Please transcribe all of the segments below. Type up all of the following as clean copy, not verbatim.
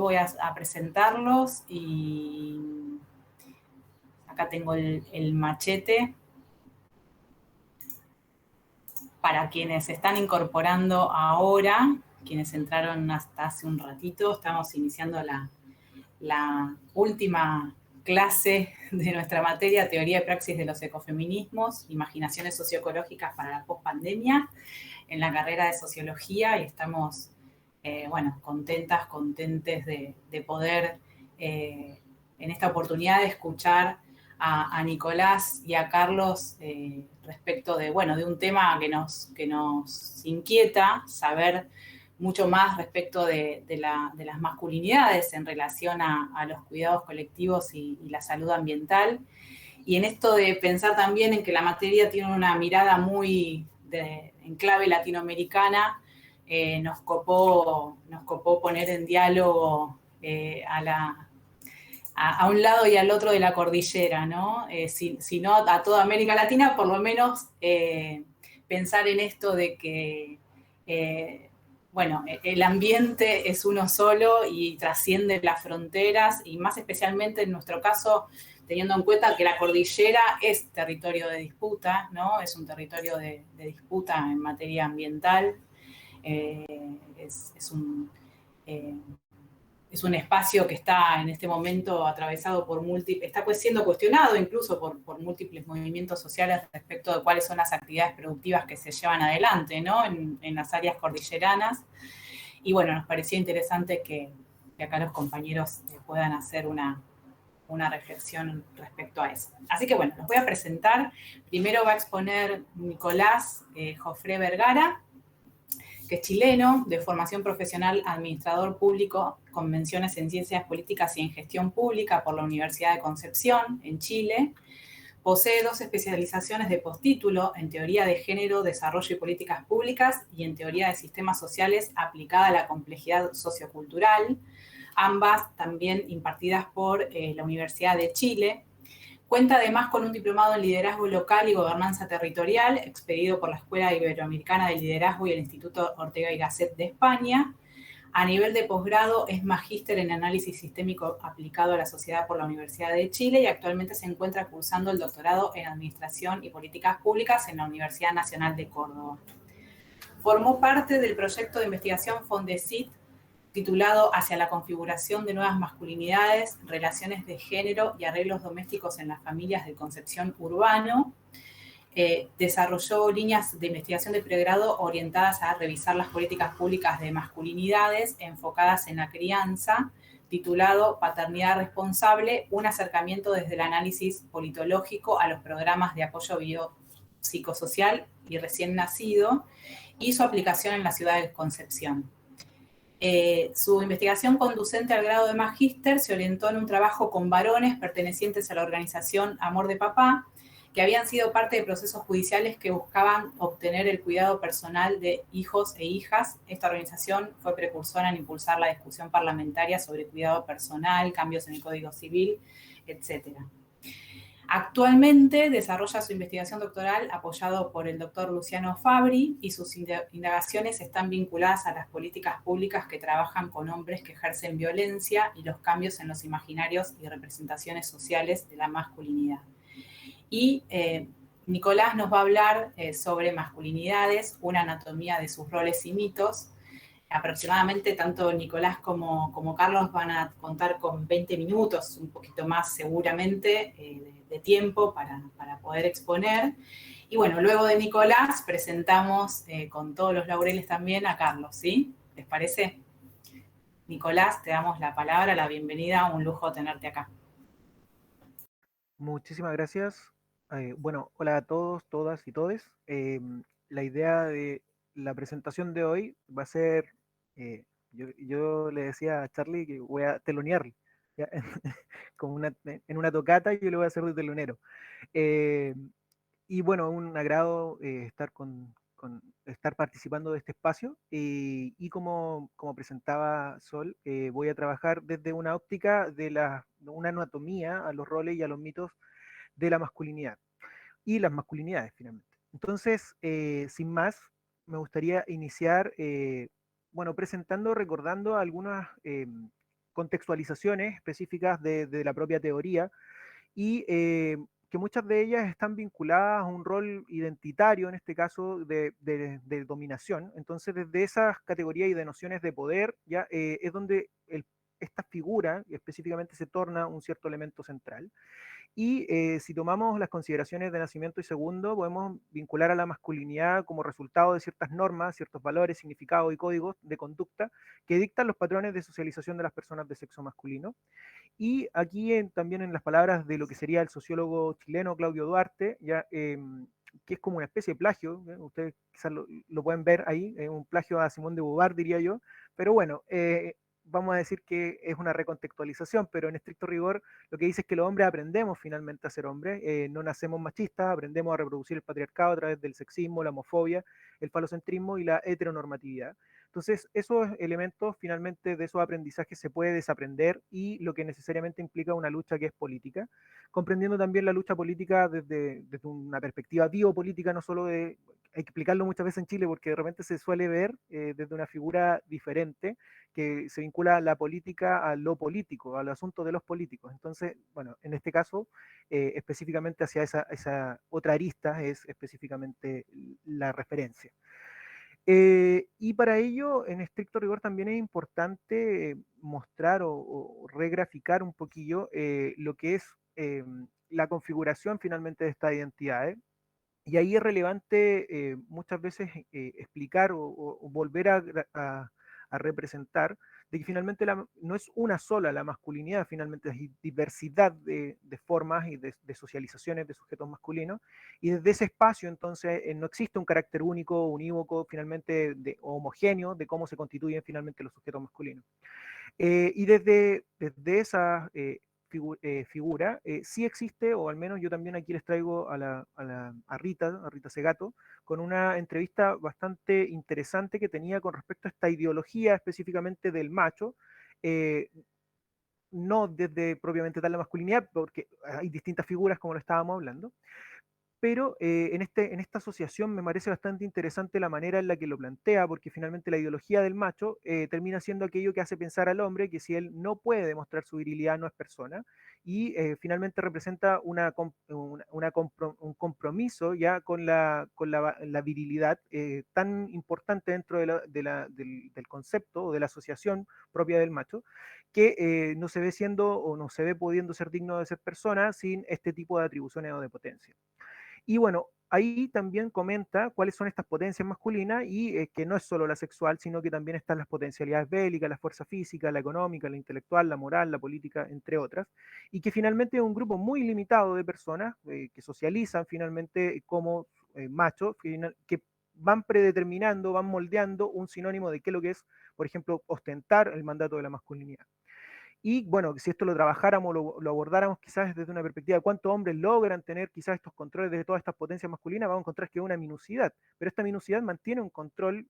voy a presentarlos y acá tengo el machete. Para quienes se están incorporando ahora, quienes entraron hasta hace un ratito, estamos iniciando la última clase de nuestra materia, Teoría y Praxis de los Ecofeminismos, Imaginaciones Socioecológicas para la Postpandemia, en la carrera de Sociología, y estamos, contentes de poder, en esta oportunidad, de escuchar a Nicolás y a Carlos respecto de un tema que nos inquieta, saber mucho más respecto de las masculinidades en relación a los cuidados colectivos y la salud ambiental. Y en esto de pensar también en que la materia tiene una mirada muy en clave latinoamericana, nos copó poner en diálogo a un lado y al otro de la cordillera, ¿no? Si no a toda América Latina, por lo menos pensar en esto de que, el ambiente es uno solo y trasciende las fronteras, y más especialmente en nuestro caso, teniendo en cuenta que la cordillera es territorio de disputa, ¿no? Es un territorio de disputa en materia ambiental. Es un espacio que está en este momento atravesado por está siendo cuestionado incluso por múltiples movimientos sociales respecto de cuáles son las actividades productivas que se llevan adelante, ¿no? en las áreas cordilleranas. Y bueno, nos pareció interesante que acá los compañeros puedan hacer una reflexión respecto a eso. Así que bueno, los voy a presentar. Primero va a exponer Nicolás Jofré Vergara, que es chileno, de formación profesional, administrador público, con menciones en Ciencias Políticas y en Gestión Pública por la Universidad de Concepción, en Chile. Posee 2 especializaciones de postítulo en Teoría de Género, Desarrollo y Políticas Públicas y en Teoría de Sistemas Sociales aplicada a la complejidad sociocultural, ambas también impartidas por la Universidad de Chile. Cuenta además con un diplomado en Liderazgo Local y Gobernanza Territorial, expedido por la Escuela Iberoamericana de Liderazgo y el Instituto Ortega y Gasset de España. A nivel de posgrado es magíster en Análisis Sistémico aplicado a la sociedad por la Universidad de Chile y actualmente se encuentra cursando el doctorado en Administración y Políticas Públicas en la Universidad Nacional de Córdoba. Formó parte del proyecto de investigación Fondesit, titulado Hacia la configuración de nuevas masculinidades, relaciones de género y arreglos domésticos en las familias de Concepción Urbano. Desarrolló líneas de investigación de pregrado orientadas a revisar las políticas públicas de masculinidades enfocadas en la crianza, titulado Paternidad Responsable, un acercamiento desde el análisis politológico a los programas de apoyo biopsicosocial y recién nacido, y su aplicación en la ciudad de Concepción. Su investigación conducente al grado de magíster se orientó en un trabajo con varones pertenecientes a la organización Amor de Papá, que habían sido parte de procesos judiciales que buscaban obtener el cuidado personal de hijos e hijas. Esta organización fue precursora en impulsar la discusión parlamentaria sobre cuidado personal, cambios en el Código Civil, etc. Actualmente desarrolla su investigación doctoral apoyado por el doctor Luciano Fabri, y sus indagaciones están vinculadas a las políticas públicas que trabajan con hombres que ejercen violencia y los cambios en los imaginarios y representaciones sociales de la masculinidad. Y Nicolás nos va a hablar sobre masculinidades, una anatomía de sus roles y mitos. Aproximadamente tanto Nicolás como Carlos van a contar con 20 minutos, un poquito más seguramente, de tiempo para poder exponer. Y bueno, luego de Nicolás presentamos con todos los laureles también a Carlos, ¿sí? ¿Les parece? Nicolás, te damos la palabra, la bienvenida, un lujo tenerte acá. Muchísimas gracias. Hola a todos, todas y todes. La idea de la presentación de hoy va a ser, yo le decía a Charlie que voy a telonear, ¿ya? Como en una tocata yo le voy a hacer de telonero. Y bueno, un agrado estar participando de este espacio, y como presentaba Sol, voy a trabajar desde una óptica de una anatomía a los roles y a los mitos de la masculinidad y las masculinidades finalmente. Entonces, sin más, me gustaría iniciar, recordando algunas contextualizaciones específicas de la propia teoría y que muchas de ellas están vinculadas a un rol identitario, en este caso de dominación. Entonces, desde esas categorías y de nociones de poder, ya es donde esta figura específicamente se torna un cierto elemento central. Y si tomamos las consideraciones de nacimiento y segundo, podemos vincular a la masculinidad como resultado de ciertas normas, ciertos valores, significados y códigos de conducta que dictan los patrones de socialización de las personas de sexo masculino. Y aquí también en las palabras de lo que sería el sociólogo chileno Claudio Duarte, ya, que es como una especie de plagio, ustedes quizás lo pueden ver ahí, un plagio a Simón de Beauvoir, diría yo, pero bueno, vamos a decir que es una recontextualización, pero en estricto rigor lo que dice es que los hombres aprendemos finalmente a ser hombres, no nacemos machistas, aprendemos a reproducir el patriarcado a través del sexismo, la homofobia, el falocentrismo y la heteronormatividad. Entonces, esos elementos finalmente de esos aprendizajes se puede desaprender y lo que necesariamente implica una lucha que es política, comprendiendo también la lucha política desde una perspectiva biopolítica, no solo de, hay que explicarlo muchas veces en Chile porque de repente se suele ver desde una figura diferente que se vincula la política a lo político, al asunto de los políticos. Entonces, bueno, en este caso, específicamente hacia esa otra arista es específicamente la referencia. Y para ello, en estricto rigor, también es importante mostrar o regraficar un poquillo lo que es la configuración finalmente de estas identidades. Y ahí es relevante muchas veces explicar o volver a representar de que finalmente no es una sola la masculinidad, finalmente hay diversidad de formas y de socializaciones de sujetos masculinos, y desde ese espacio entonces no existe un carácter único, unívoco, finalmente o homogéneo de cómo se constituyen finalmente los sujetos masculinos. Y desde esa figura, sí existe, o al menos yo también aquí les traigo a Rita Segato, con una entrevista bastante interesante que tenía con respecto a esta ideología específicamente del macho, eh, no desde propiamente tal la masculinidad, porque hay distintas figuras como lo estábamos hablando, pero en esta asociación me parece bastante interesante la manera en la que lo plantea, porque finalmente la ideología del macho termina siendo aquello que hace pensar al hombre que si él no puede demostrar su virilidad no es persona, y finalmente representa un compromiso ya con la virilidad tan importante dentro del concepto o de la asociación propia del macho, que no se ve siendo o no se ve pudiendo ser digno de ser persona sin este tipo de atribuciones o de potencia. Y bueno, ahí también comenta cuáles son estas potencias masculinas y que no es solo la sexual, sino que también están las potencialidades bélicas, la fuerza física, la económica, la intelectual, la moral, la política, entre otras, y que finalmente es un grupo muy limitado de personas que socializan finalmente como machos, que van predeterminando, van moldeando un sinónimo de qué es lo que es, por ejemplo, ostentar el mandato de la masculinidad. Y bueno, si esto lo trabajáramos, lo abordáramos quizás desde una perspectiva de cuántos hombres logran tener quizás estos controles de todas estas potencias masculinas, vamos a encontrar que es una minucidad, pero esta minucidad mantiene un control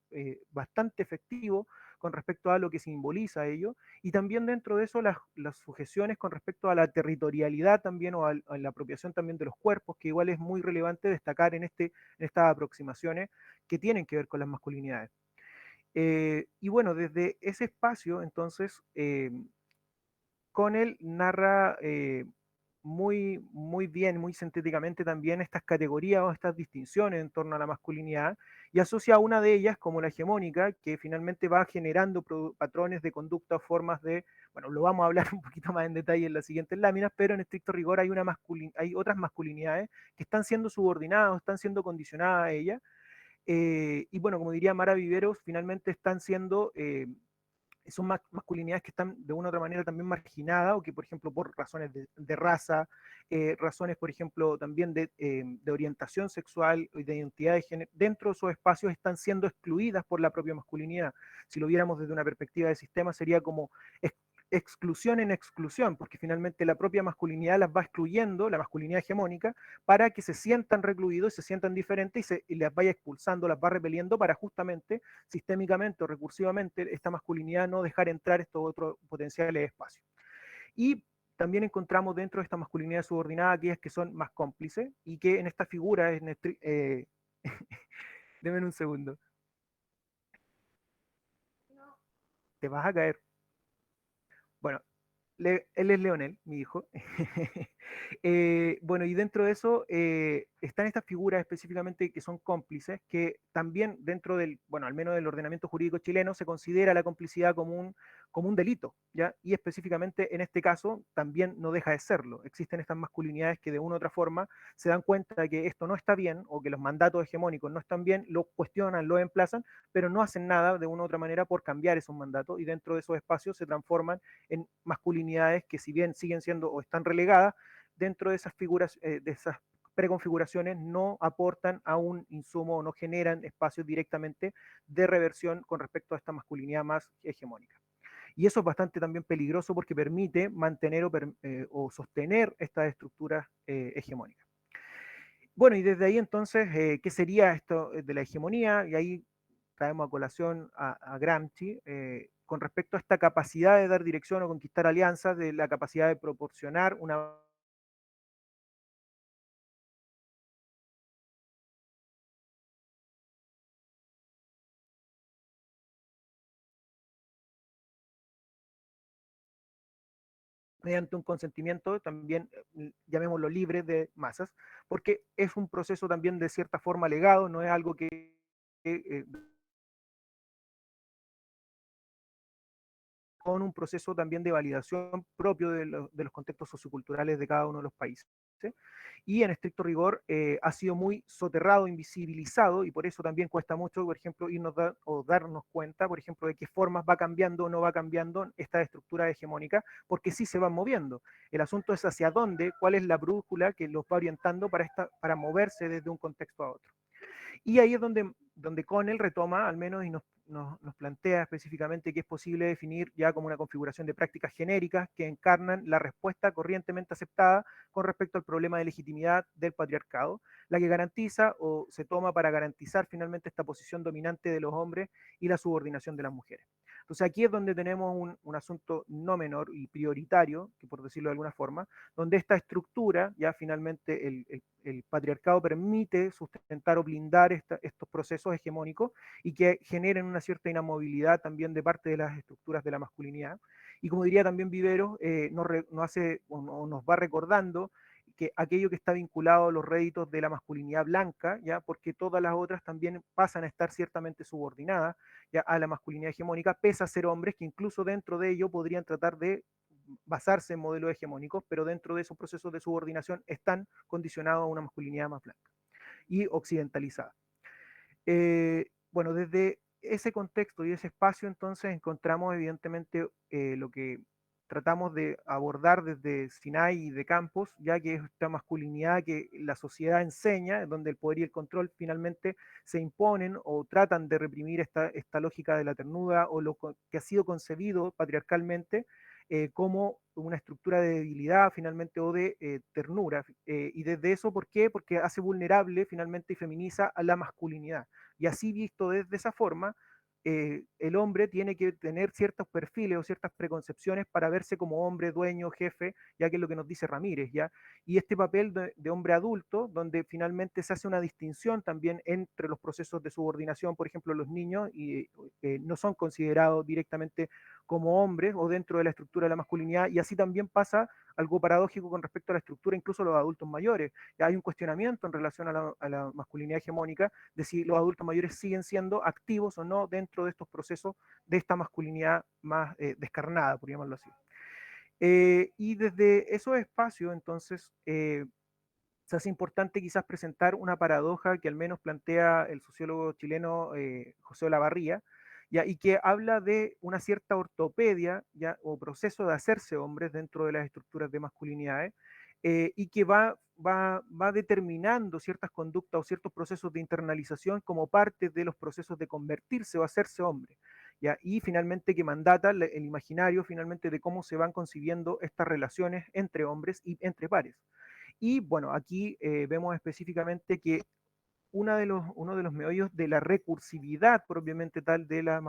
bastante efectivo con respecto a lo que simboliza ello, y también dentro de eso las sujeciones con respecto a la territorialidad también o a la apropiación también de los cuerpos, que igual es muy relevante destacar en estas aproximaciones que tienen que ver con las masculinidades. Y bueno, desde ese espacio, entonces, Connell narra muy bien, muy sintéticamente también estas categorías o estas distinciones en torno a la masculinidad y asocia a una de ellas como la hegemónica, que finalmente va generando patrones de conducta o formas de, bueno, lo vamos a hablar un poquito más en detalle en las siguientes láminas, pero en estricto rigor hay otras masculinidades que están siendo subordinadas, están siendo condicionadas a ella, y bueno, como diría Mara Viveros, finalmente están siendo son masculinidades que están de una u otra manera también marginadas o que, por ejemplo, por razones de raza, razones, por ejemplo, también de orientación sexual y de identidad de género, dentro de esos espacios están siendo excluidas por la propia masculinidad. Si lo viéramos desde una perspectiva de sistema, sería como exclusión en exclusión, porque finalmente la propia masculinidad las va excluyendo, la masculinidad hegemónica, para que se sientan recluidos, se sientan diferentes y las vaya expulsando, las va repeliendo para justamente, sistémicamente o recursivamente, esta masculinidad no dejar entrar estos otros potenciales espacios. Y también encontramos dentro de esta masculinidad subordinada aquellas que son más cómplices y que en esta figura, denme un segundo, te vas a caer. Bueno, él es Leonel, mi hijo. Bueno, y dentro de eso están estas figuras específicamente que son cómplices, que también dentro del, bueno, al menos del ordenamiento jurídico chileno, se considera la complicidad como un delito, ¿ya? Y específicamente en este caso también no deja de serlo. Existen estas masculinidades que de una u otra forma se dan cuenta de que esto no está bien o que los mandatos hegemónicos no están bien, lo cuestionan, lo emplazan, pero no hacen nada de una u otra manera por cambiar esos mandatos y dentro de esos espacios se transforman en masculinidades que si bien siguen siendo o están relegadas, dentro de esas figuras, de esas preconfiguraciones no aportan a un insumo o no generan espacios directamente de reversión con respecto a esta masculinidad más hegemónica. Y eso es bastante también peligroso porque permite mantener o sostener estas estructuras hegemónicas. Bueno, y desde ahí entonces, ¿qué sería esto de la hegemonía? Y ahí traemos a colación a Gramsci con respecto a esta capacidad de dar dirección o conquistar alianzas, de la capacidad de proporcionar una mediante un consentimiento también, llamémoslo libre de masas, porque es un proceso también de cierta forma legado, no es algo que con un proceso también de validación propio de los contextos socioculturales de cada uno de los países. ¿Sí? Y en estricto rigor ha sido muy soterrado, invisibilizado, y por eso también cuesta mucho, por ejemplo, o darnos cuenta, por ejemplo, de qué formas va cambiando o no va cambiando esta estructura hegemónica, porque sí se van moviendo. El asunto es hacia dónde, cuál es la brújula que los va orientando para moverse desde un contexto a otro. Y ahí es donde Connell retoma, al menos, y nos plantea específicamente que es posible definir ya como una configuración de prácticas genéricas que encarnan la respuesta corrientemente aceptada con respecto al problema de legitimidad del patriarcado, la que garantiza o se toma para garantizar finalmente esta posición dominante de los hombres y la subordinación de las mujeres. Entonces aquí es donde tenemos un asunto no menor y prioritario, que por decirlo de alguna forma, donde esta estructura, ya finalmente el patriarcado permite sustentar o blindar estos procesos hegemónicos y que generen una cierta inamovilidad también de parte de las estructuras de la masculinidad. Y como diría también Viveros, nos hace o nos va recordando que aquello que está vinculado a los réditos de la masculinidad blanca, ya porque todas las otras también pasan a estar ciertamente subordinadas ya a la masculinidad hegemónica, pese a ser hombres que incluso dentro de ello podrían tratar de basarse en modelos hegemónicos, pero dentro de esos procesos de subordinación están condicionados a una masculinidad más blanca y occidentalizada. Bueno, desde ese contexto y ese espacio entonces encontramos evidentemente lo que tratamos de abordar desde Sinai y de Campos, ya que es esta masculinidad que la sociedad enseña, donde el poder y el control finalmente se imponen o tratan de reprimir esta lógica de la ternura o lo que ha sido concebido patriarcalmente como una estructura de debilidad finalmente o de ternura. Y desde eso, ¿por qué? Porque hace vulnerable finalmente y feminiza a la masculinidad. Y así visto desde esa forma, el hombre tiene que tener ciertos perfiles o ciertas preconcepciones para verse como hombre, dueño, jefe, ya que es lo que nos dice Ramírez, ¿ya? Y este papel de hombre adulto, donde finalmente se hace una distinción también entre los procesos de subordinación, por ejemplo, los niños, y no son considerados directamente como hombres o dentro de la estructura de la masculinidad, y así también pasa algo paradójico con respecto a la estructura incluso de los adultos mayores. Ya hay un cuestionamiento en relación a la masculinidad hegemónica de si los adultos mayores siguen siendo activos o no dentro de estos procesos de esta masculinidad más descarnada, por llamarlo así. Y desde esos espacios, entonces, se hace importante quizás presentar una paradoja que al menos plantea el sociólogo chileno José Olavarría, ¿ya? Y que habla de una cierta ortopedia ¿ya? O proceso de hacerse hombres dentro de las estructuras de masculinidades, y que va determinando ciertas conductas o ciertos procesos de internalización como parte de los procesos de convertirse o hacerse hombre. ¿Ya? Y finalmente que mandata el imaginario finalmente de cómo se van concibiendo estas relaciones entre hombres y entre pares. Y bueno, aquí vemos específicamente que uno de los meollos de la recursividad propiamente tal de las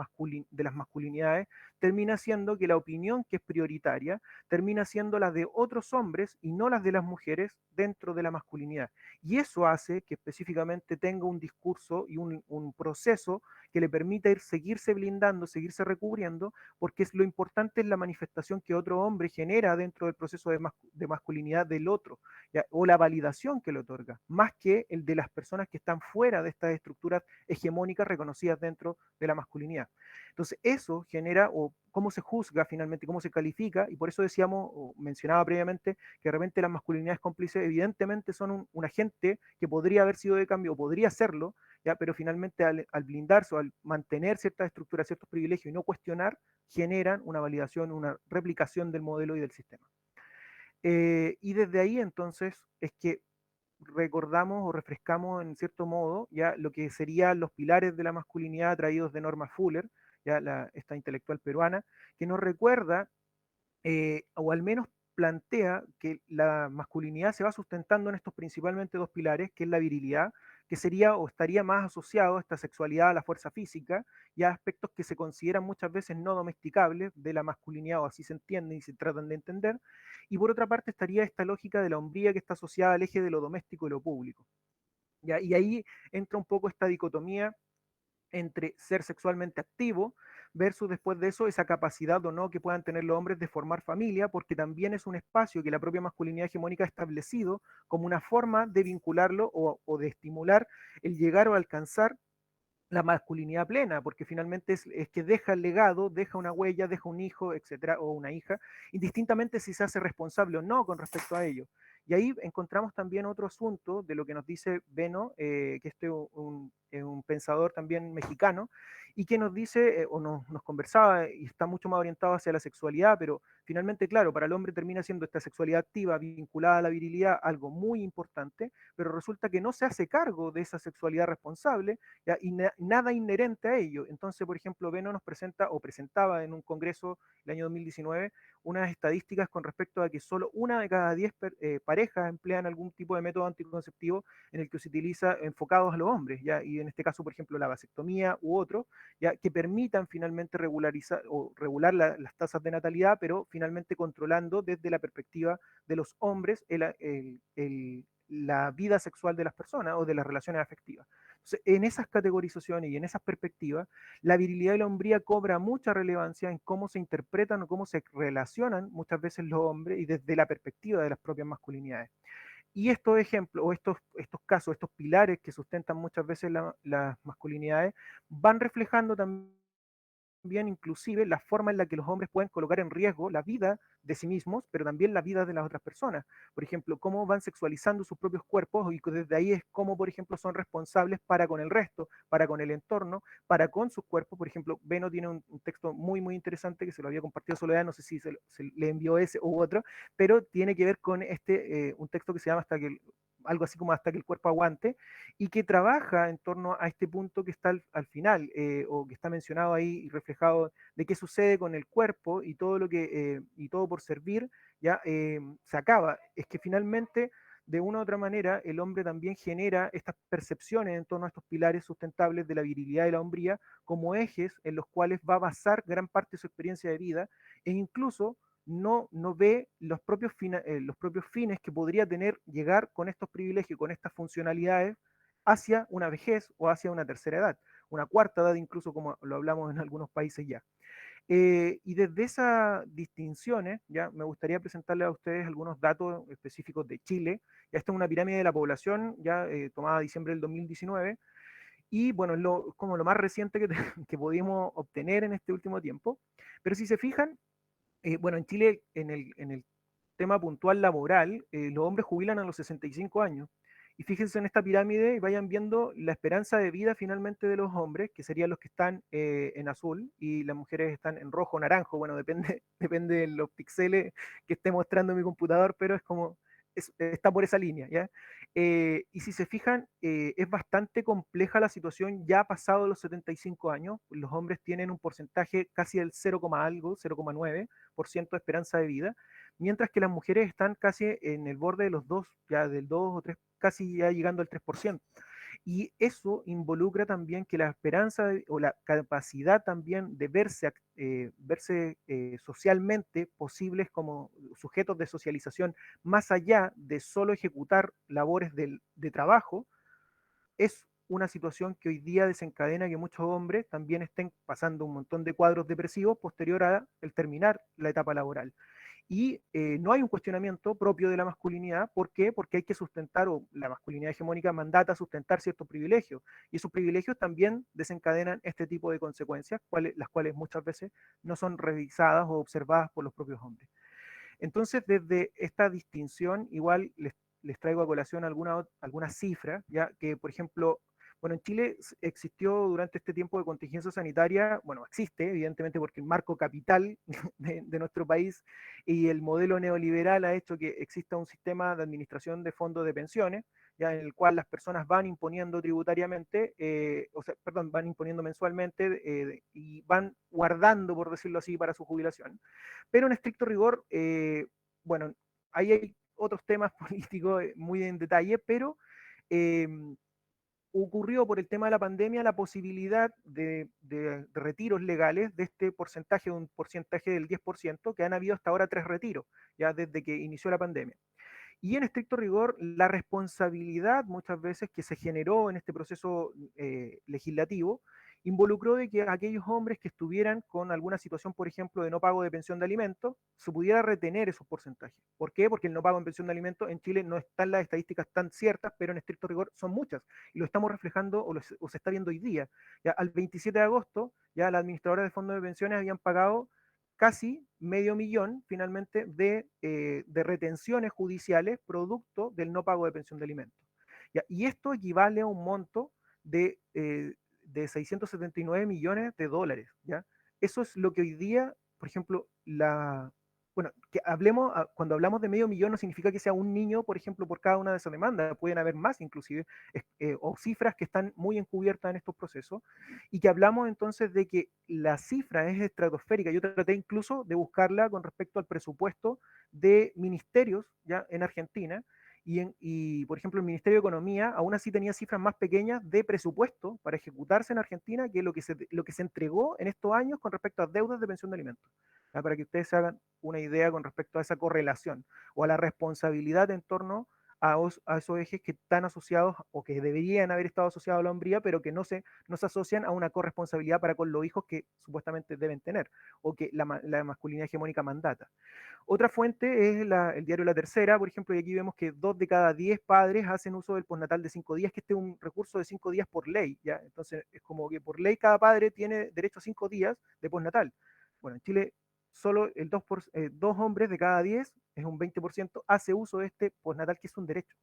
masculinidades termina siendo que la opinión que es prioritaria termina siendo la de otros hombres y no las de las mujeres dentro de la masculinidad. Y eso hace que específicamente tenga un discurso y un proceso que le permita seguirse blindando, seguirse recubriendo, porque lo importante es la manifestación que otro hombre genera dentro del proceso de masculinidad del otro, ¿ya? O la validación que le otorga, más que el de las personas que están fuera de estas estructuras hegemónicas reconocidas dentro de la masculinidad. Entonces, eso genera, o cómo se juzga finalmente, cómo se califica, y por eso decíamos, o mencionaba previamente, que de repente las masculinidades cómplices evidentemente son un agente que podría haber sido de cambio, o podría serlo, ¿ya? Pero finalmente al blindarse o al mantener ciertas estructuras, ciertos privilegios y no cuestionar, generan una validación, una replicación del modelo y del sistema. Y desde ahí entonces es que recordamos o refrescamos en cierto modo ya lo que serían los pilares de la masculinidad traídos de Norma Fuller, ya esta intelectual peruana, que nos recuerda o al menos plantea que la masculinidad se va sustentando en estos principalmente dos pilares, que es la virilidad, que sería o estaría más asociado a esta sexualidad, a la fuerza física, y a aspectos que se consideran muchas veces no domesticables de la masculinidad, o así se entienden y se tratan de entender, y por otra parte estaría esta lógica de la hombría que está asociada al eje de lo doméstico y lo público. ¿Ya? Y ahí entra un poco esta dicotomía entre ser sexualmente activo versus después de eso esa capacidad o no que puedan tener los hombres de formar familia, porque también es un espacio que la propia masculinidad hegemónica ha establecido como una forma de vincularlo o de estimular el llegar o alcanzar la masculinidad plena, porque finalmente es que deja el legado, deja una huella, deja un hijo, etcétera, o una hija, indistintamente si se hace responsable o no con respecto a ello. Y ahí encontramos también otro asunto de lo que nos dice Beno, que este es un pensador también mexicano, y que nos dice, o nos conversaba, y está mucho más orientado hacia la sexualidad, pero finalmente, claro, para el hombre termina siendo esta sexualidad activa, vinculada a la virilidad, algo muy importante, pero resulta que no se hace cargo de esa sexualidad responsable, ¿ya? Y nada inherente a ello. Entonces, por ejemplo, Beno nos presenta o presentaba en un congreso el año 2019 unas estadísticas con respecto a que solo una de cada 10 parejas emplean algún tipo de método anticonceptivo en el que se utiliza enfocados a los hombres, ¿ya? Y en este caso, por ejemplo, la vasectomía u otro, ¿ya? Que permitan finalmente regularizar o regular las tasas de natalidad, pero finalmente controlando desde la perspectiva de los hombres la vida sexual de las personas o de las relaciones afectivas. Entonces, en esas categorizaciones y en esas perspectivas, la virilidad y la hombría cobra mucha relevancia en cómo se interpretan o cómo se relacionan muchas veces los hombres y desde la perspectiva de las propias masculinidades. Y estos ejemplos o estos casos, estos pilares que sustentan muchas veces las masculinidades, van reflejando también inclusive la forma en la que los hombres pueden colocar en riesgo la vida de sí mismos, pero también la vida de las otras personas. Por ejemplo, cómo van sexualizando sus propios cuerpos y desde ahí es cómo, por ejemplo, son responsables para con el resto, para con el entorno, para con sus cuerpos. Por ejemplo, Beno tiene un texto muy, muy interesante que se lo había compartido a Soledad, no sé si se le envió ese u otro, pero tiene que ver con un texto que se llama algo así como hasta que el cuerpo aguante, y que trabaja en torno a este punto que está al final, o que está mencionado ahí y reflejado de qué sucede con el cuerpo y todo y todo por servir, ya se acaba. Es que finalmente, de una u otra manera, el hombre también genera estas percepciones en torno a estos pilares sustentables de la virilidad y la hombría como ejes en los cuales va a basar gran parte de su experiencia de vida e incluso no ve los propios fines que podría tener llegar con estos privilegios, con estas funcionalidades hacia una vejez o hacia una tercera edad, una cuarta edad incluso como lo hablamos en algunos países ya. Y desde esas distinciones, ya me gustaría presentarles a ustedes algunos datos específicos de Chile. Ya esta es una pirámide de la población, ya tomada a diciembre del 2019, y bueno, es como lo más reciente que pudimos obtener en este último tiempo. Pero si se fijan, bueno, en Chile, en el tema puntual laboral, los hombres jubilan a los 65 años. Y fíjense en esta pirámide y vayan viendo la esperanza de vida finalmente de los hombres, que serían los que están en azul, y las mujeres están en rojo o naranjo. Bueno, depende, depende de los píxeles que esté mostrando mi computador, pero es como, está por esa línea, ¿ya? Y si se fijan, es bastante compleja la situación ya pasado los 75 años. Los hombres tienen un porcentaje casi del 0, algo, 0,9% de esperanza de vida, mientras que las mujeres están casi en el borde de los 2, ya del 2 o 3, casi ya llegando al 3%. Y eso involucra también que la esperanza o la capacidad también de verse socialmente posibles como sujetos de socialización, más allá de solo ejecutar labores de trabajo, es una situación que hoy día desencadena que muchos hombres también estén pasando un montón de cuadros depresivos posterior a el terminar la etapa laboral. Y no hay un cuestionamiento propio de la masculinidad. ¿Por qué? Porque hay que sustentar, o la masculinidad hegemónica mandata sustentar ciertos privilegios. Y esos privilegios también desencadenan este tipo de consecuencias, las cuales muchas veces no son revisadas o observadas por los propios hombres. Entonces, desde esta distinción, igual les traigo a colación algunas cifras, ya que, por ejemplo, bueno, en Chile existió durante este tiempo de contingencia sanitaria, bueno, existe, evidentemente, porque el marco capital de nuestro país y el modelo neoliberal ha hecho que exista un sistema de administración de fondos de pensiones, ya en el cual las personas van imponiendo tributariamente, o sea, perdón, van imponiendo mensualmente y van guardando, por decirlo así, para su jubilación. Pero en estricto rigor, bueno, ahí hay otros temas políticos muy en detalle, pero eh, ocurrió por el tema de la pandemia la posibilidad de retiros legales de este porcentaje, un porcentaje del 10%, que han habido hasta ahora 3 retiros, ya desde que inició la pandemia. Y en estricto rigor, la responsabilidad muchas veces que se generó en este proceso legislativo involucró de que aquellos hombres que estuvieran con alguna situación, por ejemplo, de no pago de pensión de alimentos, se pudiera retener esos porcentajes. ¿Por qué? Porque el no pago en pensión de alimentos en Chile no están las estadísticas tan ciertas, pero en estricto rigor son muchas. Y lo estamos reflejando o se está viendo hoy día. Ya al 27 de agosto, ya las administradoras de fondos de pensiones habían pagado casi medio millón finalmente de retenciones judiciales producto del no pago de pensión de alimentos. ¿Ya? Y esto equivale a un monto de 679 millones de dólares. ¿Ya? Eso es lo que hoy día, por ejemplo, bueno, que cuando hablamos de medio millón no significa que sea un niño, por ejemplo, por cada una de esas demandas, pueden haber más inclusive, o cifras que están muy encubiertas en estos procesos, y que hablamos entonces de que la cifra es estratosférica. Yo traté incluso de buscarla con respecto al presupuesto de ministerios ya en Argentina, y, por ejemplo, el Ministerio de Economía aún así tenía cifras más pequeñas de presupuesto para ejecutarse en Argentina que lo que se entregó en estos años con respecto a deudas de pensión de alimentos. ¿Ya? Para que ustedes se hagan una idea con respecto a esa correlación o a la responsabilidad en torno a esos ejes que están asociados o que deberían haber estado asociados a la hombría, pero que no se asocian a una corresponsabilidad para con los hijos que supuestamente deben tener o que la masculinidad hegemónica mandata. Otra fuente es el diario La Tercera, por ejemplo, y aquí vemos que 2 de cada 10 padres hacen uso del postnatal de 5 días, que este es un recurso de 5 días por ley, ¿ya? Entonces es como que por ley cada padre tiene derecho a 5 días de postnatal. Bueno, en Chile solo 2 hombres de cada 10, es un 20%, hace uso de este postnatal, que es un derecho.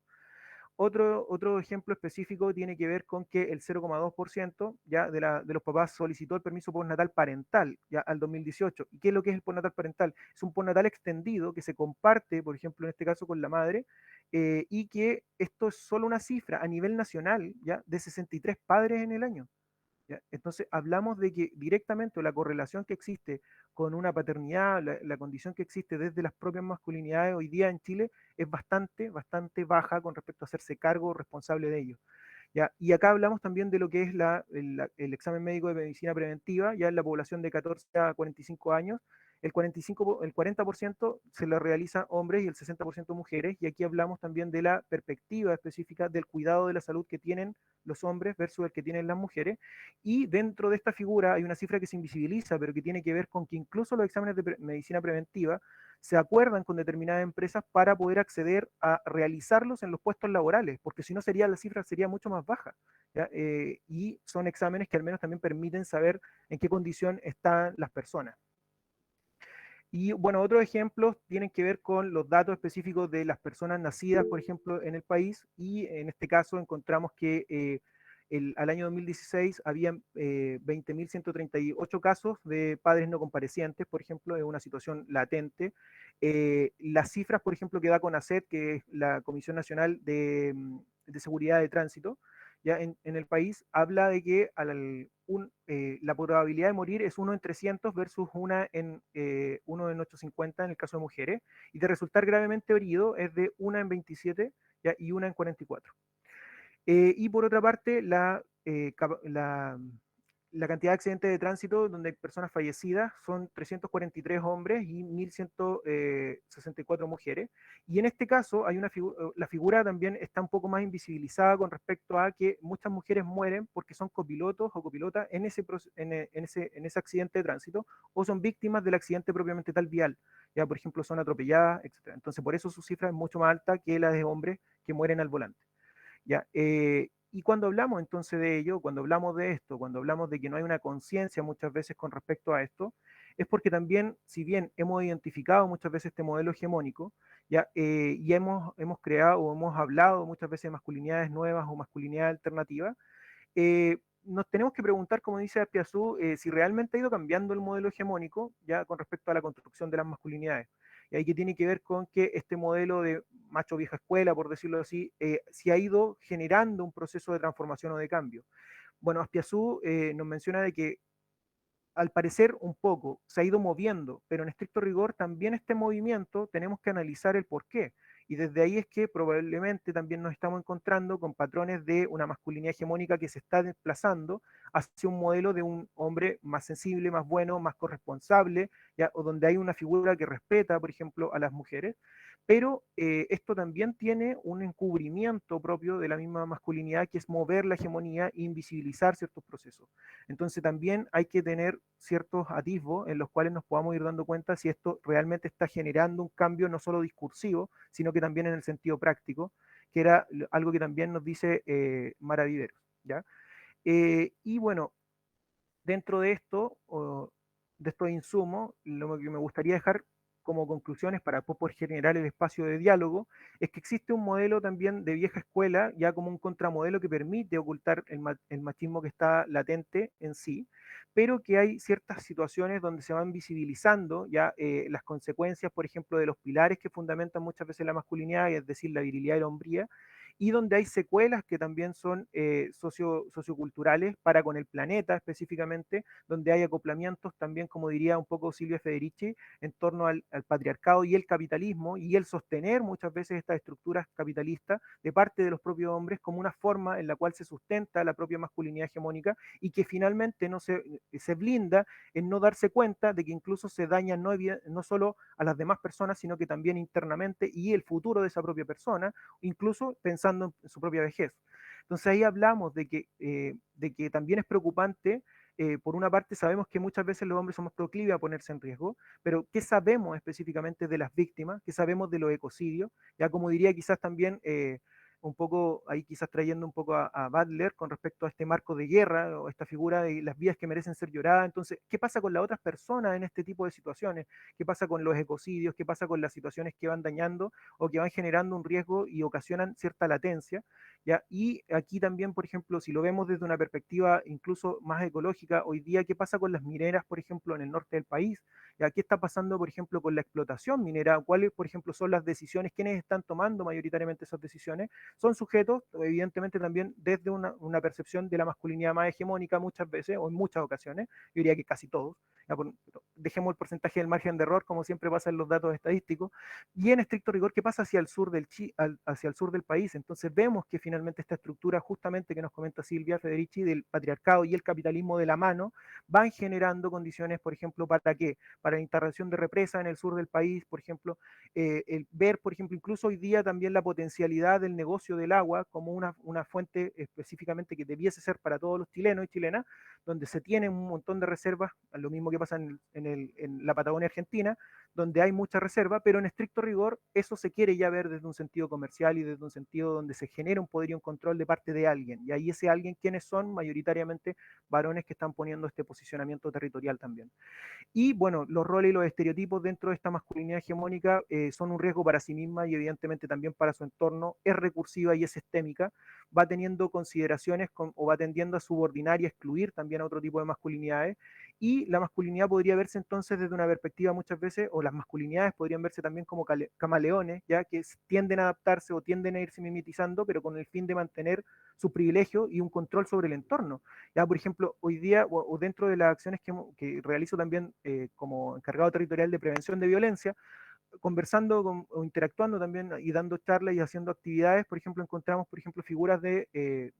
Otro ejemplo específico tiene que ver con que el 0,2% ya de los papás solicitó el permiso postnatal parental ya al 2018. ¿Y qué es lo que es el postnatal parental? Es un postnatal extendido que se comparte, por ejemplo, en este caso con la madre, y que esto es solo una cifra a nivel nacional ya de 63 padres en el año. ¿Ya? Entonces, hablamos de que directamente la correlación que existe con una paternidad, la condición que existe desde las propias masculinidades hoy día en Chile es bastante, bastante baja con respecto a hacerse cargo responsable de ello. ¿Ya? Y acá hablamos también de lo que es el examen médico de medicina preventiva, ya en la población de 14 a 45 años, el 40% se lo realizan hombres y el 60% mujeres, y aquí hablamos también de la perspectiva específica del cuidado de la salud que tienen los hombres versus el que tienen las mujeres, y dentro de esta figura hay una cifra que se invisibiliza, pero que tiene que ver con que incluso los exámenes de medicina preventiva se acuerdan con determinadas empresas para poder acceder a realizarlos en los puestos laborales, porque si no la cifra sería mucho más baja. Y son exámenes que al menos también permiten saber en qué condición están las personas. Y bueno, otros ejemplos tienen que ver con los datos específicos de las personas nacidas, por ejemplo, en el país, y en este caso encontramos que al año 2016 habían 20.138 casos de padres no comparecientes, por ejemplo, en una situación latente. Las cifras, por ejemplo, que da CONACET, que es la Comisión Nacional de Seguridad de Tránsito, ya en el país, habla de que la probabilidad de morir es 1 en 300 versus 1 en 850 en el caso de mujeres, y de resultar gravemente herido es de 1 en 27, ¿ya? Y 1 en 44. Y por otra parte, la cantidad de accidentes de tránsito donde hay personas fallecidas son 343 hombres y 1.164 mujeres. Y en este caso, la figura también está un poco más invisibilizada con respecto a que muchas mujeres mueren porque son copilotos o copilotas en ese accidente de tránsito, o son víctimas del accidente propiamente tal vial. Ya, por ejemplo, son atropelladas, etc. Entonces, por eso su cifra es mucho más alta que la de hombres que mueren al volante. ¿Ya? Y cuando hablamos entonces de ello, cuando hablamos de esto, cuando hablamos de que no hay una conciencia muchas veces con respecto a esto, es porque también, si bien hemos identificado muchas veces este modelo hegemónico, ya, y hemos creado o hemos hablado muchas veces de masculinidades nuevas o masculinidad alternativa, nos tenemos que preguntar, como dice Aspiazú, si realmente ha ido cambiando el modelo hegemónico ya con respecto a la construcción de las masculinidades. Y ahí que tiene que ver con que este modelo de macho vieja escuela, por decirlo así, si ha ido generando un proceso de transformación o de cambio. Bueno, Aspiazú nos menciona de que al parecer un poco se ha ido moviendo, pero en estricto rigor también este movimiento tenemos que analizar el por qué. Y desde ahí es que probablemente también nos estamos encontrando con patrones de una masculinidad hegemónica que se está desplazando hacia un modelo de un hombre más sensible, más bueno, más corresponsable, ¿ya? O donde hay una figura que respeta, por ejemplo, a las mujeres. Pero esto también tiene un encubrimiento propio de la misma masculinidad, que es mover la hegemonía e invisibilizar ciertos procesos. Entonces también hay que tener ciertos atisbos en los cuales nos podamos ir dando cuenta si esto realmente está generando un cambio no solo discursivo, sino que también en el sentido práctico, que era algo que también nos dice Mara Viveros, ¿ya? Y bueno, dentro de esto, de estos insumos, lo que me gustaría dejar como conclusiones para después poder generar el espacio de diálogo, es que existe un modelo también de vieja escuela, ya como un contramodelo que permite ocultar el machismo que está latente en sí, pero que hay ciertas situaciones donde se van visibilizando ya las consecuencias, por ejemplo, de los pilares que fundamentan muchas veces la masculinidad, es decir, la virilidad y la hombría, y donde hay secuelas que también son socioculturales para con el planeta específicamente, donde hay acoplamientos también, como diría un poco Silvia Federici, en torno al patriarcado y el capitalismo y el sostener muchas veces estas estructuras capitalistas de parte de los propios hombres como una forma en la cual se sustenta la propia masculinidad hegemónica y que finalmente no se blinda en no darse cuenta de que incluso se daña no solo a las demás personas, sino que también internamente y el futuro de esa propia persona, incluso pensando en su propia vejez. Entonces ahí hablamos de que también es preocupante. Por una parte sabemos que muchas veces los hombres somos proclives a ponerse en riesgo, pero ¿qué sabemos específicamente de las víctimas? ¿Qué sabemos de los ecocidios? Ya como diría quizás también un poco, ahí quizás trayendo un poco a Butler con respecto a este marco de guerra o esta figura de las vidas que merecen ser lloradas. Entonces, ¿qué pasa con las otras personas en este tipo de situaciones? ¿Qué pasa con los ecocidios? ¿Qué pasa con las situaciones que van dañando o que van generando un riesgo y ocasionan cierta latencia? ¿Ya? Y aquí también, por ejemplo, si lo vemos desde una perspectiva incluso más ecológica, hoy día, ¿qué pasa con las mineras, por ejemplo, en el norte del país? ¿Ya? ¿Qué está pasando, por ejemplo, con la explotación minera? ¿Cuáles, por ejemplo, son las decisiones? ¿Quiénes están tomando mayoritariamente esas decisiones? Son sujetos, evidentemente, también desde una percepción de la masculinidad más hegemónica muchas veces, o en muchas ocasiones, yo diría que casi todos. Ya, dejemos el porcentaje del margen de error, como siempre pasa en los datos estadísticos, y en estricto rigor, ¿qué pasa hacia el sur hacia el sur del país? Entonces vemos que finalmente esta estructura, justamente que nos comenta Silvia Federici, del patriarcado y el capitalismo de la mano, van generando condiciones, por ejemplo, ¿para qué? Para la instalación de represas en el sur del país, por ejemplo, el ver, por ejemplo, incluso hoy día también la potencialidad del negocio del agua como una fuente específicamente que debiese ser para todos los chilenos y chilenas, donde se tienen un montón de reservas, lo mismo que pasa en la Patagonia Argentina, donde hay mucha reserva, pero en estricto rigor eso se quiere ya ver desde un sentido comercial y desde un sentido donde se genera un poder y un control de parte de alguien. Y ahí ese alguien, ¿quiénes son? Mayoritariamente varones que están poniendo este posicionamiento territorial también. Y bueno, los roles y los estereotipos dentro de esta masculinidad hegemónica son un riesgo para sí misma y evidentemente también para su entorno. Es recursiva y es sistémica, va teniendo consideraciones o va tendiendo a subordinar y a excluir también a otro tipo de masculinidades. Y la masculinidad podría verse entonces desde una perspectiva muchas veces, o las masculinidades podrían verse también como camaleones, ya que tienden a adaptarse o tienden a irse mimetizando, pero con el fin de mantener su privilegio y un control sobre el entorno. Ya, por ejemplo, hoy día o dentro de las acciones que realizo también como encargado territorial de prevención de violencia, conversando o interactuando también y dando charlas y haciendo actividades, por ejemplo, encontramos, por ejemplo, figuras de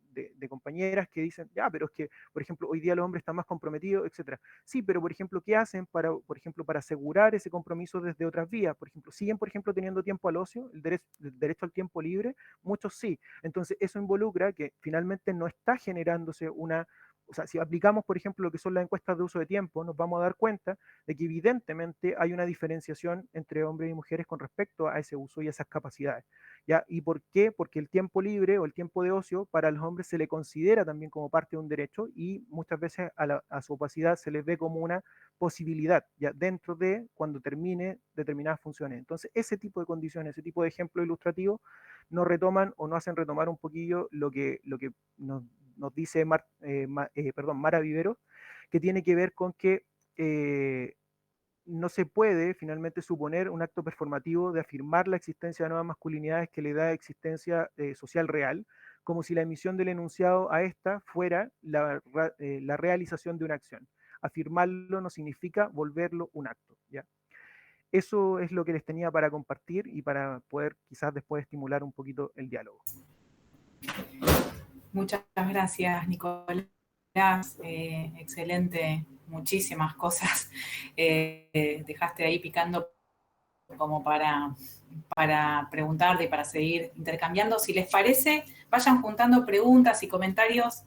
compañeras que dicen, ya, pero es que, por ejemplo, hoy día los hombres están más comprometidos, etcétera. Sí, pero, por ejemplo, ¿qué hacen para, por ejemplo, para asegurar ese compromiso desde otras vías? Por ejemplo, ¿siguen, por ejemplo, teniendo tiempo al ocio, el derecho al tiempo libre? Muchos sí. Entonces, eso involucra que finalmente no está generándose una... O sea, si aplicamos, por ejemplo, lo que son las encuestas de uso de tiempo, nos vamos a dar cuenta de que evidentemente hay una diferenciación entre hombres y mujeres con respecto a ese uso y esas capacidades. ¿Ya? ¿Y por qué? Porque el tiempo libre o el tiempo de ocio para los hombres se le considera también como parte de un derecho y muchas veces a su opacidad se les ve como una posibilidad ya dentro de cuando termine determinadas funciones. Entonces, ese tipo de condiciones, ese tipo de ejemplos ilustrativos nos retoman o nos hacen retomar un poquillo lo que nos dice Mara Vivero, que tiene que ver con que no se puede finalmente suponer un acto performativo de afirmar la existencia de nuevas masculinidades que le da existencia social real, como si la emisión del enunciado a esta fuera la realización de una acción. Afirmarlo no significa volverlo un acto. ¿ya? Eso es lo que les tenía para compartir y para poder quizás después estimular un poquito el diálogo. Muchas gracias, Nicolás. Excelente, muchísimas cosas dejaste ahí picando como para preguntarte y para seguir intercambiando. Si les parece, vayan juntando preguntas y comentarios,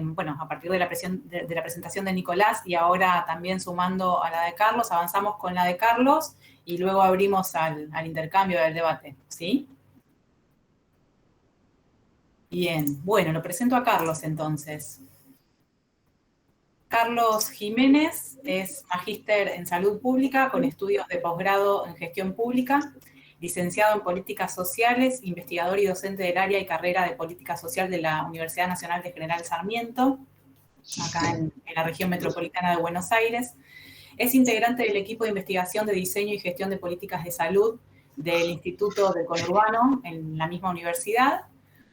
bueno, a partir de de la presentación de Nicolás y ahora también sumando a la de Carlos, avanzamos con la de Carlos y luego abrimos al intercambio del debate, ¿sí? Bien, bueno, lo presento a Carlos entonces. Carlos Jiménez es magíster en salud pública con estudios de posgrado en gestión pública, licenciado en políticas sociales, investigador y docente del área y carrera de política social de la Universidad Nacional de General Sarmiento, acá en la región metropolitana de Buenos Aires. Es integrante del equipo de investigación de diseño y gestión de políticas de salud del Instituto del Conurbano en la misma universidad.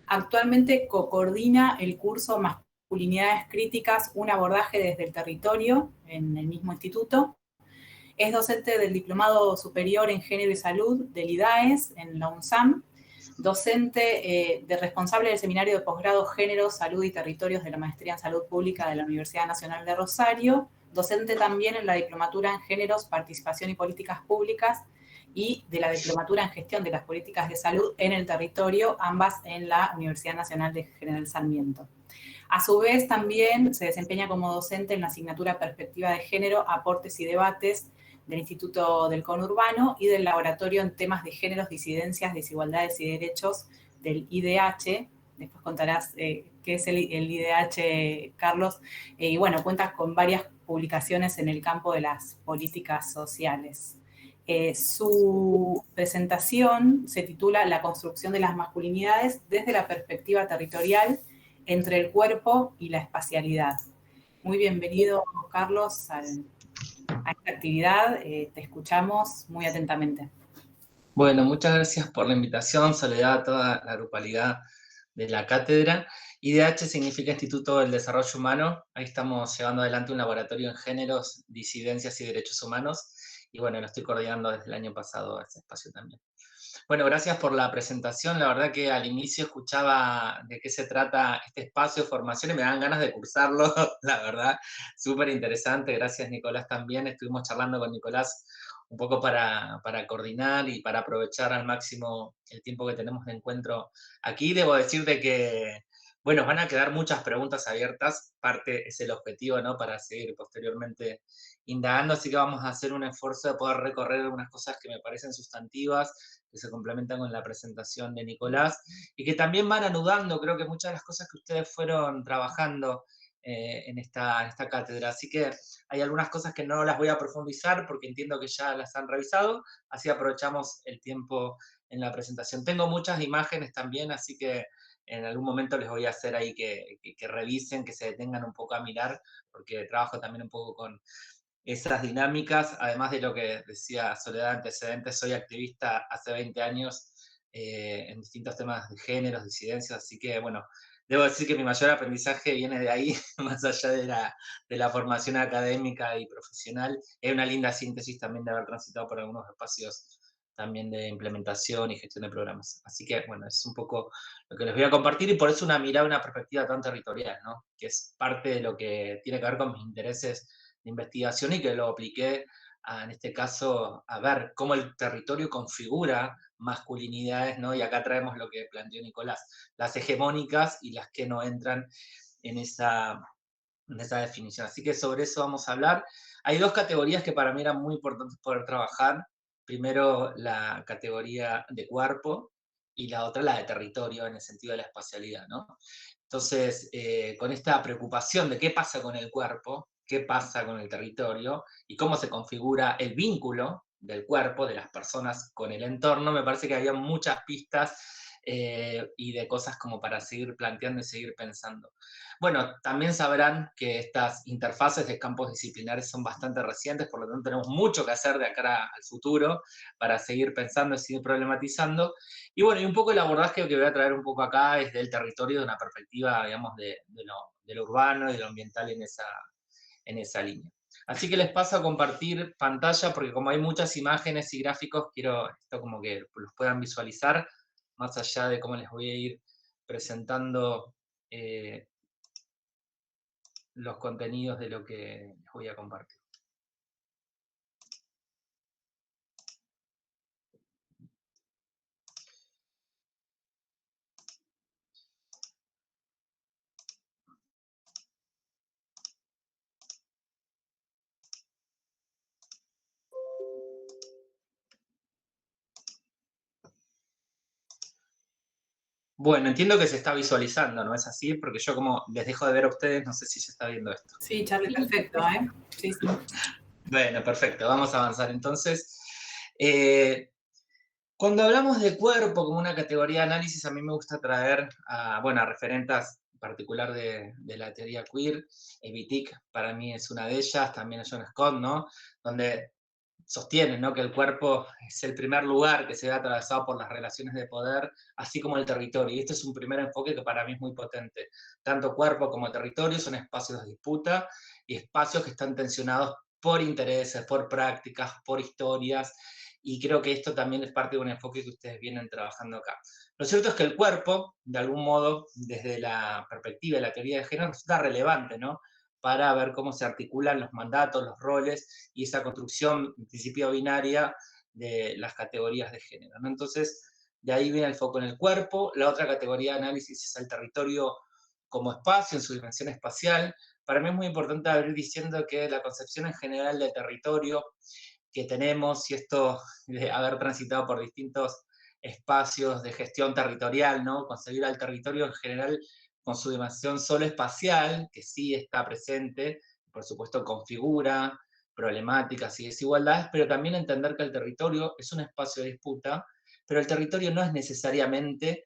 Actualmente coordina el curso Masculinidades Críticas, un abordaje desde el territorio en el mismo instituto. Es docente del Diplomado Superior en Género y Salud del IDAES en la UNSAM, docente de responsable del Seminario de Posgrado Género, Salud y Territorios de la Maestría en Salud Pública de la Universidad Nacional de Rosario, docente también en la Diplomatura en Géneros, Participación y Políticas Públicas y de la Diplomatura en Gestión de las Políticas de Salud en el Territorio, ambas en la Universidad Nacional de General Sarmiento. A su vez, también se desempeña como docente en la asignatura Perspectiva de Género, Aportes y Debates del Instituto del Conurbano y del Laboratorio en Temas de Géneros, Disidencias, Desigualdades y Derechos del IDH. Después contarás qué es el IDH, Carlos. Y bueno, cuenta con varias publicaciones en el campo de las políticas sociales. Su presentación se titula La construcción de las masculinidades desde la perspectiva territorial entre el cuerpo y la espacialidad. Muy bienvenido, Carlos, a esta actividad. Te escuchamos muy atentamente. Bueno, muchas gracias por la invitación, Soledad, a toda la grupalidad de la cátedra. IDH significa Instituto del Desarrollo Humano. Ahí estamos llevando adelante un laboratorio en géneros, disidencias y derechos humanos. Y bueno, lo estoy coordinando desde el año pasado a ese espacio también. Bueno, gracias por la presentación. La verdad que al inicio escuchaba de qué se trata este espacio de formación y me dan ganas de cursarlo, la verdad. Súper interesante. Gracias, Nicolás, también. Estuvimos charlando con Nicolás un poco para coordinar y para aprovechar al máximo el tiempo que tenemos de encuentro aquí. Debo decirte que, bueno, van a quedar muchas preguntas abiertas. Parte es el objetivo, ¿no? Para seguir posteriormente indagando, así que vamos a hacer un esfuerzo de poder recorrer algunas cosas que me parecen sustantivas, que se complementan con la presentación de Nicolás, y que también van anudando, creo que muchas de las cosas que ustedes fueron trabajando en esta cátedra. Así que hay algunas cosas que no las voy a profundizar porque entiendo que ya las han revisado, así aprovechamos el tiempo en la presentación. Tengo muchas imágenes también, así que en algún momento les voy a hacer ahí que revisen, que se detengan un poco a mirar, porque trabajo también un poco con esas dinámicas, además de lo que decía Soledad antecedentes, soy activista hace 20 años en distintos temas de géneros, disidencias, así que bueno, debo decir que mi mayor aprendizaje viene de ahí, más allá de la formación académica y profesional. Es una linda síntesis también de haber transitado por algunos espacios también de implementación y gestión de programas. Así que, bueno, es un poco lo que les voy a compartir y por eso una mirada, una perspectiva tan territorial, ¿no? Que es parte de lo que tiene que ver con mis intereses de investigación y que lo apliqué en este caso, a ver cómo el territorio configura masculinidades, ¿no? Y acá traemos lo que planteó Nicolás, las hegemónicas y las que no entran en esa definición. Así que sobre eso vamos a hablar. Hay dos categorías que para mí eran muy importantes poder trabajar. Primero, la categoría de cuerpo y la otra, la de territorio, en el sentido de la espacialidad, ¿no? Entonces, con esta preocupación de qué pasa con el cuerpo, qué pasa con el territorio y cómo se configura el vínculo del cuerpo, de las personas con el entorno, me parece que había muchas pistas y de cosas como para seguir planteando y seguir pensando. Bueno, también sabrán que estas interfaces de campos disciplinares son bastante recientes, por lo tanto tenemos mucho que hacer de acá al futuro para seguir pensando y seguir problematizando. Y bueno, y un poco el abordaje que voy a traer un poco acá es del territorio, de una perspectiva, digamos, de lo urbano y de lo ambiental en esa línea. Así que les paso a compartir pantalla, porque como hay muchas imágenes y gráficos, quiero esto como que los puedan visualizar, más allá de cómo les voy a ir presentando los contenidos de lo que les voy a compartir. Bueno, entiendo que se está visualizando, ¿no es así? Porque yo como les dejo de ver a ustedes, no sé si se está viendo esto. Sí, Charlie, perfecto, ¿eh? Sí, sí. Bueno, perfecto, vamos a avanzar entonces. Cuando hablamos de cuerpo como una categoría de análisis, a mí me gusta traer a referentas en particular de la teoría queer. Wittig para mí es una de ellas, también John Scott, ¿no? Donde sostienen, ¿no?, que el cuerpo es el primer lugar que se ve atravesado por las relaciones de poder, así como el territorio. Y este es un primer enfoque que para mí es muy potente. Tanto cuerpo como territorio son espacios de disputa y espacios que están tensionados por intereses, por prácticas, por historias, y creo que esto también es parte de un enfoque que ustedes vienen trabajando acá. Lo cierto es que el cuerpo, de algún modo, desde la perspectiva de la teoría de género, resulta relevante, ¿no?, para ver cómo se articulan los mandatos, los roles y esa construcción, en principio binaria, de las categorías de género, ¿no? Entonces, de ahí viene el foco en el cuerpo. La otra categoría de análisis es el territorio como espacio, en su dimensión espacial. Para mí es muy importante abrir diciendo que la concepción en general de territorio que tenemos, y esto de haber transitado por distintos espacios de gestión territorial, ¿no?, concebir al territorio en general con su dimensión solo espacial, que sí está presente, por supuesto configura problemáticas y desigualdades, pero también entender que el territorio es un espacio de disputa, pero el territorio no es necesariamente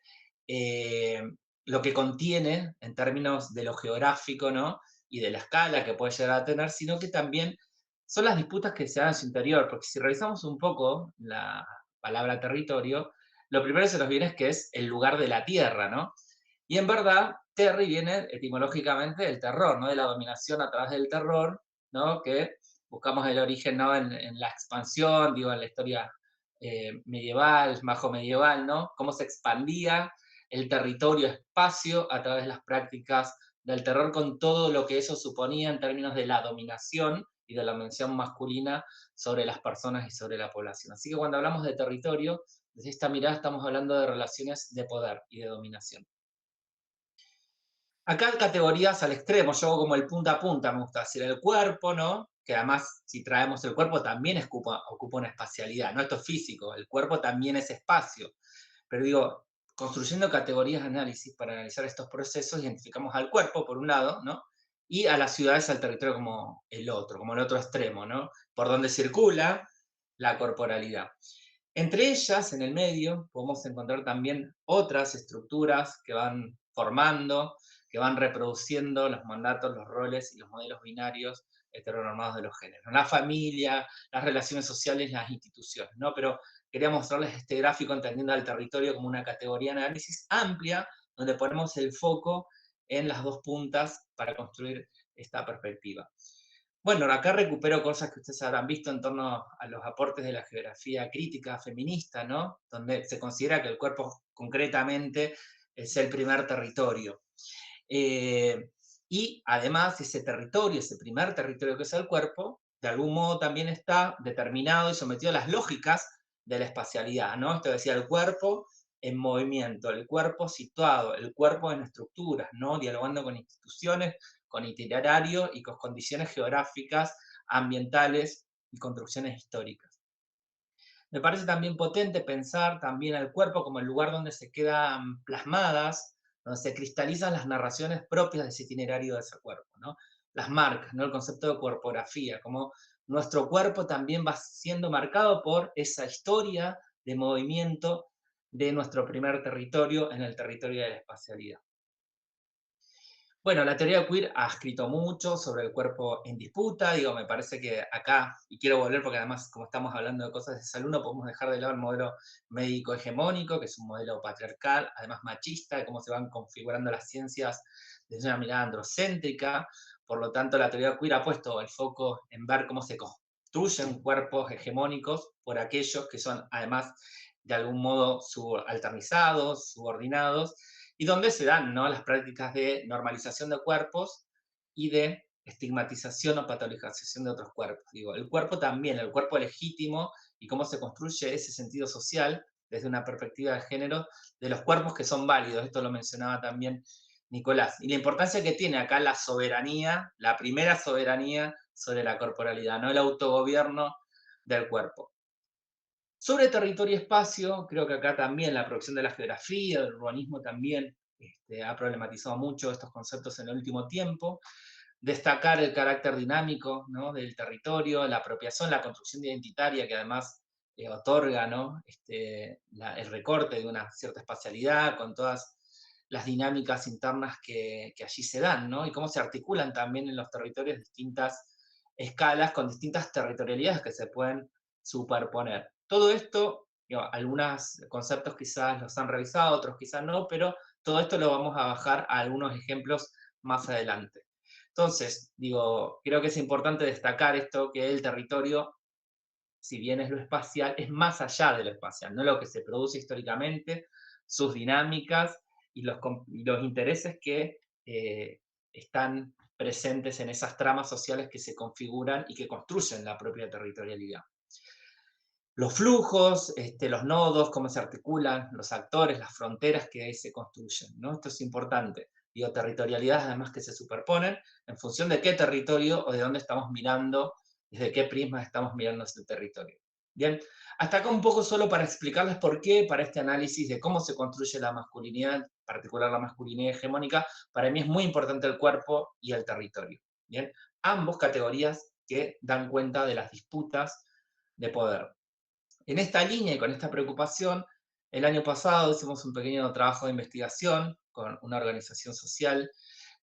lo que contiene en términos de lo geográfico, ¿no?, y de la escala que puede llegar a tener, sino que también son las disputas que se dan en su interior, porque si revisamos un poco la palabra territorio, lo primero que se nos viene es que es el lugar de la tierra, ¿no? Y en verdad, terri viene etimológicamente del terror, ¿no?, de la dominación a través del terror, ¿no?, que buscamos el origen, ¿no?, en la expansión, digo, en la historia medieval, bajo-medieval, ¿no?, cómo se expandía el territorio, espacio, a través de las prácticas del terror, con todo lo que eso suponía en términos de la dominación y de la mención masculina sobre las personas y sobre la población. Así que cuando hablamos de territorio, desde esta mirada estamos hablando de relaciones de poder y de dominación. Acá categorías al extremo, yo hago como el punta a punta, me gusta decir el cuerpo, ¿no?, que además si traemos el cuerpo también ocupa una espacialidad, no esto es físico, el cuerpo también es espacio, pero digo, construyendo categorías de análisis para analizar estos procesos, identificamos al cuerpo por un lado, ¿no?, y a las ciudades, al territorio como el otro extremo, ¿no?, por donde circula la corporalidad. Entre ellas, en el medio, podemos encontrar también otras estructuras que van formando, que van reproduciendo los mandatos, los roles y los modelos binarios heteronormados de los géneros. La familia, las relaciones sociales, las instituciones, ¿no? Pero quería mostrarles este gráfico entendiendo al territorio como una categoría de análisis amplia, donde ponemos el foco en las dos puntas para construir esta perspectiva. Bueno, acá recupero cosas que ustedes habrán visto en torno a los aportes de la geografía crítica feminista, ¿no? Donde se considera que el cuerpo concretamente es el primer territorio. Y además ese territorio, ese primer territorio que es el cuerpo, de algún modo también está determinado y sometido a las lógicas de la espacialidad, ¿no? Esto decía el cuerpo en movimiento, el cuerpo situado, el cuerpo en estructuras, ¿no? Dialogando con instituciones, con itinerario y con condiciones geográficas, ambientales y construcciones históricas. Me parece también potente pensar también al cuerpo como el lugar donde se quedan plasmadas, donde se cristalizan las narraciones propias de ese itinerario de ese cuerpo, ¿no? Las marcas, ¿no? El concepto de cuerpografía, como nuestro cuerpo también va siendo marcado por esa historia de movimiento de nuestro primer territorio en el territorio de la espacialidad. Bueno, la teoría queer ha escrito mucho sobre el cuerpo en disputa, digo, me parece que acá, y quiero volver porque además como estamos hablando de cosas de salud, no podemos dejar de lado el modelo médico hegemónico, que es un modelo patriarcal, además machista, de cómo se van configurando las ciencias desde una mirada androcéntrica, por lo tanto la teoría queer ha puesto el foco en ver cómo se construyen cuerpos hegemónicos por aquellos que son además de algún modo subalternizados, subordinados, y donde se dan, ¿no?, las prácticas de normalización de cuerpos y de estigmatización o patologización de otros cuerpos. Digo, el cuerpo también, el cuerpo legítimo y cómo se construye ese sentido social desde una perspectiva de género de los cuerpos que son válidos. Esto lo mencionaba también Nicolás. Y la importancia que tiene acá la soberanía, la primera soberanía sobre la corporalidad, no el autogobierno del cuerpo. Sobre territorio y espacio, creo que acá también la producción de la geografía, del urbanismo también ha problematizado mucho estos conceptos en el último tiempo. Destacar el carácter dinámico, ¿no?, del territorio, la apropiación, la construcción identitaria que además otorga, ¿no?, el recorte de una cierta espacialidad con todas las dinámicas internas que allí se dan, ¿no? Y cómo se articulan también en los territorios distintas escalas con distintas territorialidades que se pueden superponer. Todo esto, digo, algunos conceptos quizás los han revisado, otros quizás no, pero todo esto lo vamos a bajar a algunos ejemplos más adelante. Entonces, digo, creo que es importante destacar esto, que el territorio, si bien es lo espacial, es más allá de lo espacial, no lo que se produce históricamente, sus dinámicas y los intereses que están presentes en esas tramas sociales que se configuran y que construyen la propia territorialidad. Los flujos, los nodos, cómo se articulan, los actores, las fronteras que ahí se construyen, ¿no? Esto es importante. Digo, territorialidades además que se superponen en función de qué territorio o de dónde estamos mirando, desde qué prisma estamos mirando ese territorio. Bien, hasta acá un poco solo para explicarles por qué, para este análisis de cómo se construye la masculinidad, en particular la masculinidad hegemónica, para mí es muy importante el cuerpo y el territorio. Bien, ambos categorías que dan cuenta de las disputas de poder. En esta línea y con esta preocupación, el año pasado hicimos un pequeño trabajo de investigación con una organización social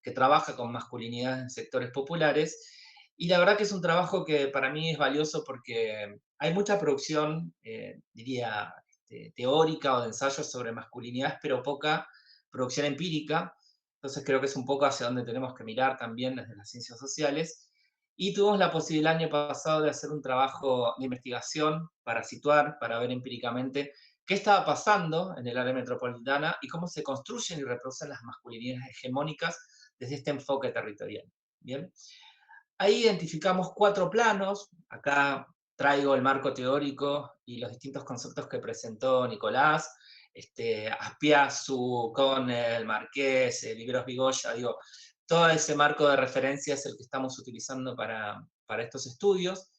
que trabaja con masculinidad en sectores populares, y la verdad que es un trabajo que para mí es valioso porque hay mucha producción, diría, teórica o de ensayos sobre masculinidades, pero poca producción empírica. Entonces creo que es un poco hacia donde tenemos que mirar también desde las ciencias sociales. Y tuvimos la posibilidad el año pasado de hacer un trabajo de investigación para situar, para ver empíricamente qué estaba pasando en el área metropolitana y cómo se construyen y reproducen las masculinidades hegemónicas desde este enfoque territorial. Bien, ahí identificamos 4 planos. Acá traigo el marco teórico y los distintos conceptos que presentó Nicolás, Aspiazu, Connell, Marqués, Liberos Vigoya, digo, todo ese marco de referencia es el que estamos utilizando para estos estudios.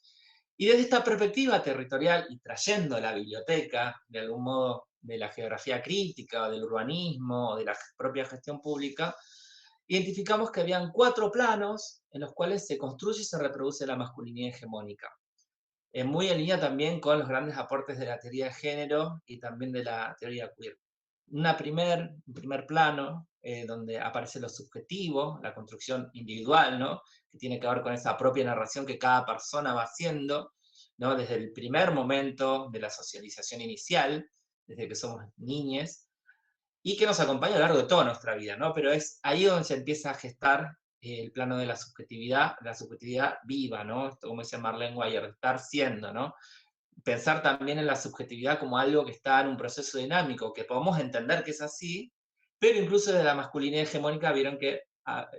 Y desde esta perspectiva territorial, y trayendo la biblioteca, de algún modo, de la geografía crítica, del urbanismo, de la propia gestión pública, identificamos que habían 4 planos en los cuales se construye y se reproduce la masculinidad hegemónica. Muy en línea también con los grandes aportes de la teoría de género y también de la teoría queer. Un primer plano, donde aparece lo subjetivo, la construcción individual, ¿no?, que tiene que ver con esa propia narración que cada persona va haciendo, ¿no?, desde el primer momento de la socialización inicial, desde que somos niñes, y que nos acompaña a lo largo de toda nuestra vida, ¿no? Pero es ahí donde se empieza a gestar el plano de la subjetividad viva, ¿no? Esto, como dice Marlene Weyer, estar siendo, ¿no? Pensar también en la subjetividad como algo que está en un proceso dinámico, que podemos entender que es así, pero incluso desde la masculinidad hegemónica vieron que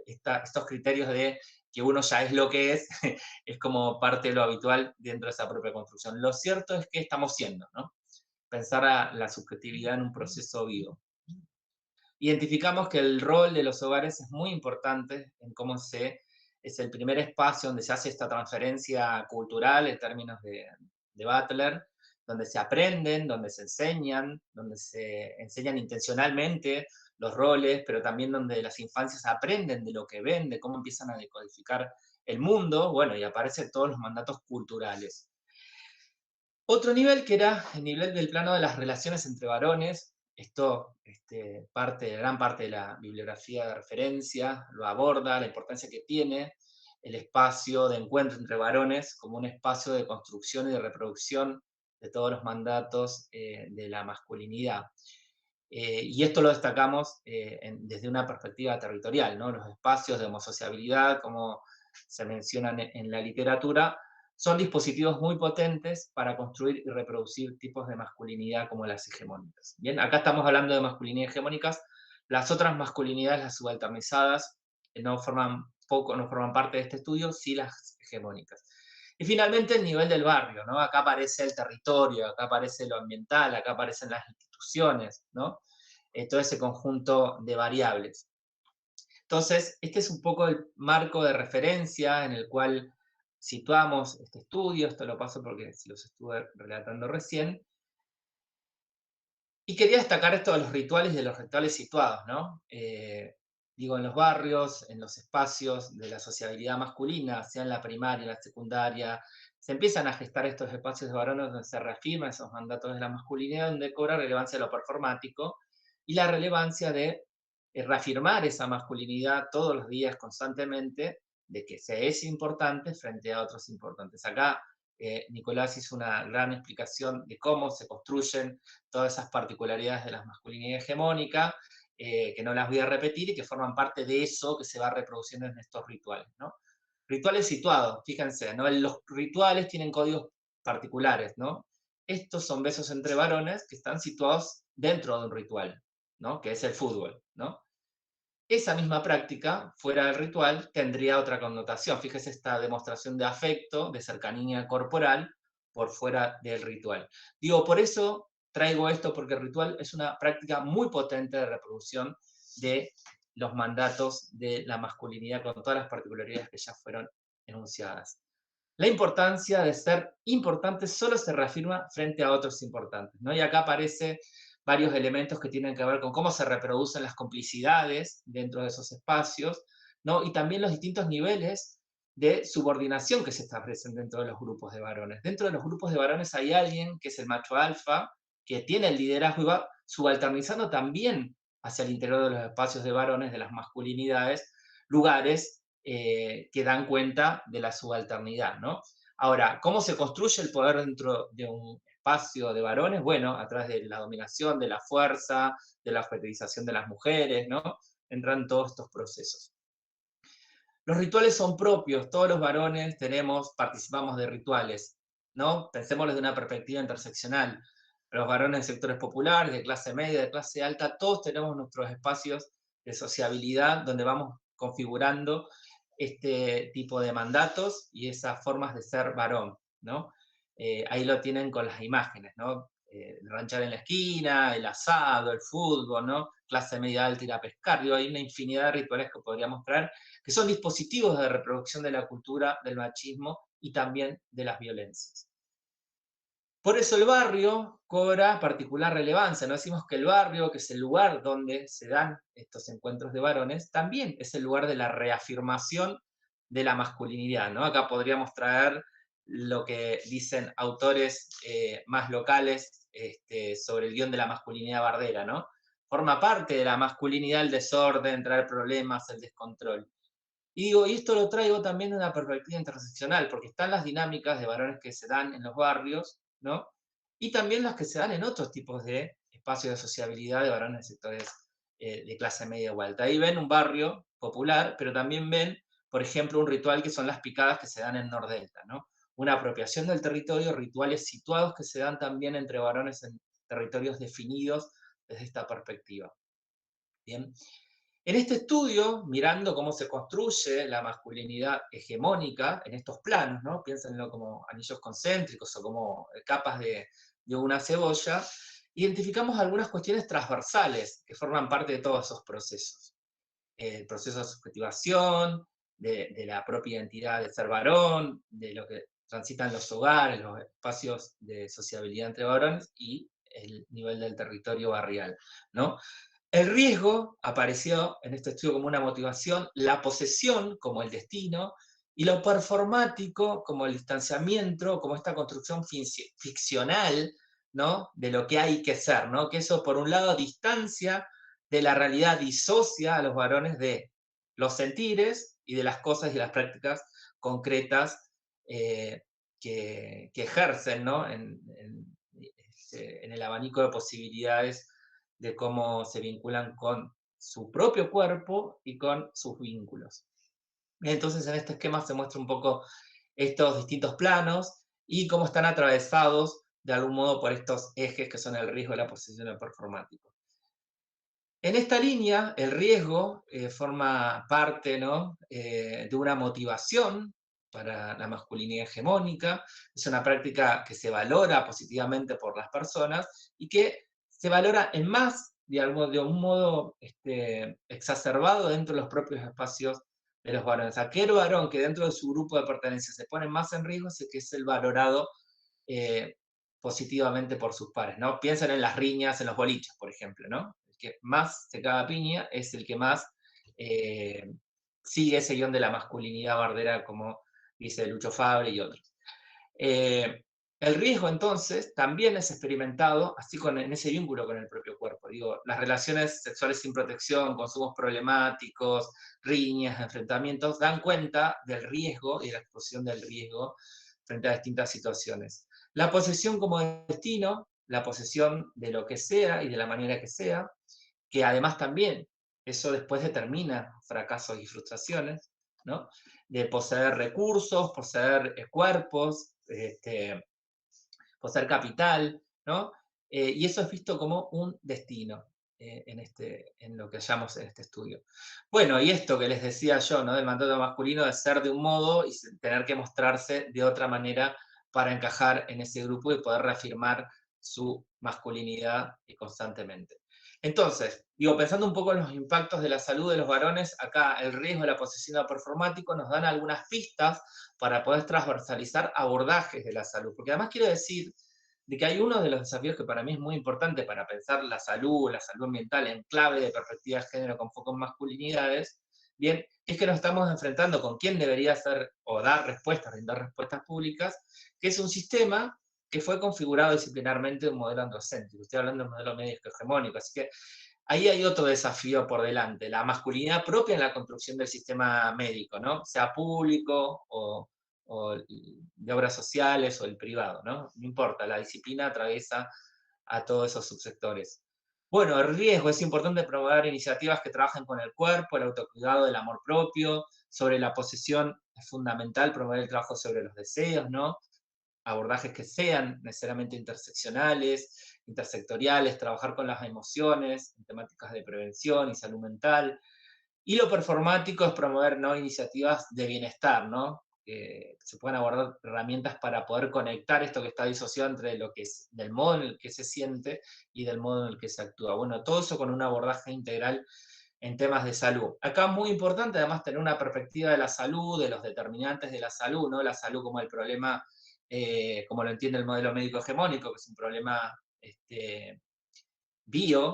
estos criterios de que uno ya es lo que es, es como parte de lo habitual dentro de esa propia construcción. Lo cierto es que estamos siendo, ¿no? Pensar a la subjetividad en un proceso vivo. Identificamos que el rol de los hogares es muy importante en cómo es el primer espacio donde se hace esta transferencia cultural en términos de Butler, donde se aprenden, donde se enseñan intencionalmente los roles, pero también donde las infancias aprenden de lo que ven, de cómo empiezan a decodificar el mundo, bueno, y aparecen todos los mandatos culturales. Otro nivel que era el nivel del plano de las relaciones entre varones. Esto, gran parte de la bibliografía de referencia lo aborda, la importancia que tiene el espacio de encuentro entre varones como un espacio de construcción y de reproducción de todos los mandatos de la masculinidad. Y esto lo destacamos desde una perspectiva territorial, ¿no? Los espacios de homosociabilidad, como se mencionan en la literatura, son dispositivos muy potentes para construir y reproducir tipos de masculinidad como las hegemónicas. Bien, acá estamos hablando de masculinidades hegemónicas. Las otras masculinidades, las subalternizadas, no forman parte de este estudio, sí las hegemónicas. Y finalmente el nivel del barrio, ¿no? Acá aparece el territorio, acá aparece lo ambiental, acá aparecen las instituciones, ¿no? Todo ese conjunto de variables. Entonces, este es un poco el marco de referencia en el cual situamos este estudio. Esto lo paso porque los estuve relatando recién. Y quería destacar esto de los rituales y de los rituales situados, ¿no? Digo, en los barrios, en los espacios de la sociabilidad masculina, sea en la primaria, en la secundaria, se empiezan a gestar estos espacios de varones donde se reafirman esos mandatos de la masculinidad, donde cobra relevancia lo performático y la relevancia de reafirmar esa masculinidad todos los días, constantemente, de que se es importante frente a otros importantes. Acá Nicolás hizo una gran explicación de cómo se construyen todas esas particularidades de la masculinidad hegemónica, que no las voy a repetir y que forman parte de eso que se va reproduciendo en estos rituales, ¿no? Rituales situados, fíjense, ¿no? Los rituales tienen códigos particulares, ¿no? Estos son besos entre varones que están situados dentro de un ritual, ¿no? Que es el fútbol, ¿no? Esa misma práctica, fuera del ritual, tendría otra connotación. Fíjese esta demostración de afecto, de cercanía corporal, por fuera del ritual. Digo, por eso traigo esto, porque el ritual es una práctica muy potente de reproducción de los mandatos de la masculinidad, con todas las particularidades que ya fueron enunciadas. La importancia de ser importante solo se reafirma frente a otros importantes, ¿no? Y acá aparece varios elementos que tienen que ver con cómo se reproducen las complicidades dentro de esos espacios, ¿no? Y también los distintos niveles de subordinación que se establecen dentro de los grupos de varones. Dentro de los grupos de varones hay alguien que es el macho alfa, que tiene el liderazgo y va subalternizando también hacia el interior de los espacios de varones, de las masculinidades, lugares que dan cuenta de la subalternidad, ¿no? Ahora, ¿cómo se construye el poder dentro de un espacio de varones? Bueno, a través de la dominación, de la fuerza, de la objetivización de las mujeres, ¿no? Entran todos estos procesos. Los rituales son propios, todos los varones participamos de rituales, ¿no? Pensémoslo de una perspectiva interseccional. Los varones de sectores populares, de clase media, de clase alta, todos tenemos nuestros espacios de sociabilidad donde vamos configurando este tipo de mandatos y esas formas de ser varón, ¿no? Ahí lo tienen con las imágenes, ¿no? El ranchar en la esquina, el asado, el fútbol, ¿no? Clase media alta ir a pescar. Digo, hay una infinidad de rituales que podríamos traer, que son dispositivos de reproducción de la cultura del machismo y también de las violencias. Por eso el barrio cobra particular relevancia. No decimos que el barrio, que es el lugar donde se dan estos encuentros de varones, también es el lugar de la reafirmación de la masculinidad, ¿no? Acá podríamos traer lo que dicen autores más locales sobre el guión de la masculinidad bardera, ¿no? Forma parte de la masculinidad el desorden, traer problemas, el descontrol. Y digo, y esto lo traigo también de una perspectiva interseccional, porque están las dinámicas de varones que se dan en los barrios, ¿no? Y también las que se dan en otros tipos de espacios espacios de sociabilidad de varones de sectores de clase media o alta. Ahí ven un barrio popular, pero también ven, por ejemplo, un ritual que son las picadas que se dan en Nordelta, ¿no? Una apropiación del territorio, rituales situados que se dan también entre varones en territorios definidos desde esta perspectiva. Bien. En este estudio, mirando cómo se construye la masculinidad hegemónica en estos planos, ¿no? Piénsenlo como anillos concéntricos o como capas de una cebolla, identificamos algunas cuestiones transversales que forman parte de todos esos procesos. El proceso de subjetivación, de la propia identidad de ser varón, de lo que transitan los hogares, los espacios de sociabilidad entre varones y el nivel del territorio barrial, ¿no? El riesgo apareció en este estudio como una motivación, la posesión como el destino, y lo performático como el distanciamiento, como esta construcción ficcional, ¿no? De lo que hay que ser, ¿no? Que eso, por un lado, distancia de la realidad, disocia a los varones de los sentires y de las cosas y las prácticas concretas que ejercen, ¿no? En el abanico de posibilidades de cómo se vinculan con su propio cuerpo y con sus vínculos. Entonces, en este esquema se muestra un poco estos distintos planos y cómo están atravesados de algún modo por estos ejes que son el riesgo y la posesión del performático. En esta línea, el riesgo forma parte, ¿no? De una motivación para la masculinidad hegemónica, es una práctica que se valora positivamente por las personas y que se valora en más, de un modo exacerbado dentro de los propios espacios de los varones. Aquel varón que dentro de su grupo de pertenencia se pone más en riesgo es el que es el valorado eh, positivamente por sus pares, ¿no? Piensen en las riñas, en los boliches, por ejemplo, ¿no? El que más se caga piña es el que más sigue ese guión de la masculinidad bardera, como dice Lucho Fabre y otros. El riesgo, entonces, también es experimentado así en ese vínculo con el propio cuerpo. Digo, las relaciones sexuales sin protección, consumos problemáticos, riñas, enfrentamientos, dan cuenta del riesgo y de la exposición del riesgo frente a distintas situaciones. La posesión como destino, la posesión de lo que sea y de la manera que sea, que además también eso después determina fracasos y frustraciones, ¿no? De poseer recursos, poseer cuerpos, poseer capital, ¿no? Y eso es visto como un destino en lo que hallamos en este estudio. Bueno, y esto que les decía yo, ¿no? Del mandato masculino de ser de un modo y tener que mostrarse de otra manera para encajar en ese grupo y poder reafirmar su masculinidad constantemente. Entonces, digo, pensando un poco en los impactos de la salud de los varones, acá el riesgo de la posesión performático nos dan algunas pistas para poder transversalizar abordajes de la salud. Porque además quiero decir de que hay uno de los desafíos que para mí es muy importante para pensar la salud ambiental en clave de perspectiva de género con foco en masculinidades, bien, es que nos estamos enfrentando con quién debería ser o dar respuestas, brindar respuestas públicas, que es un sistema que fue configurado disciplinarmente de un modelo androcéntrico. Estoy hablando de un modelo médico hegemónico, así que ahí hay otro desafío por delante, la masculinidad propia en la construcción del sistema médico, ¿no? Sea público o de obras sociales o el privado, ¿no? No importa, la disciplina atraviesa a todos esos subsectores. Bueno, el riesgo, es importante promover iniciativas que trabajen con el cuerpo, el autocuidado, el amor propio, sobre la posesión es fundamental promover el trabajo sobre los deseos, ¿no? Abordajes que sean necesariamente interseccionales, intersectoriales, trabajar con las emociones, en temáticas de prevención y salud mental. Y lo performático es promover, ¿no? Iniciativas de bienestar, ¿no? Que se puedan abordar herramientas para poder conectar esto que está disociado entre lo que es, del modo en el que se siente y del modo en el que se actúa. Bueno, todo eso con un abordaje integral en temas de salud. Acá es muy importante además tener una perspectiva de la salud, de los determinantes de la salud, ¿no? La salud como el problema, como lo entiende el modelo médico hegemónico, que es un problema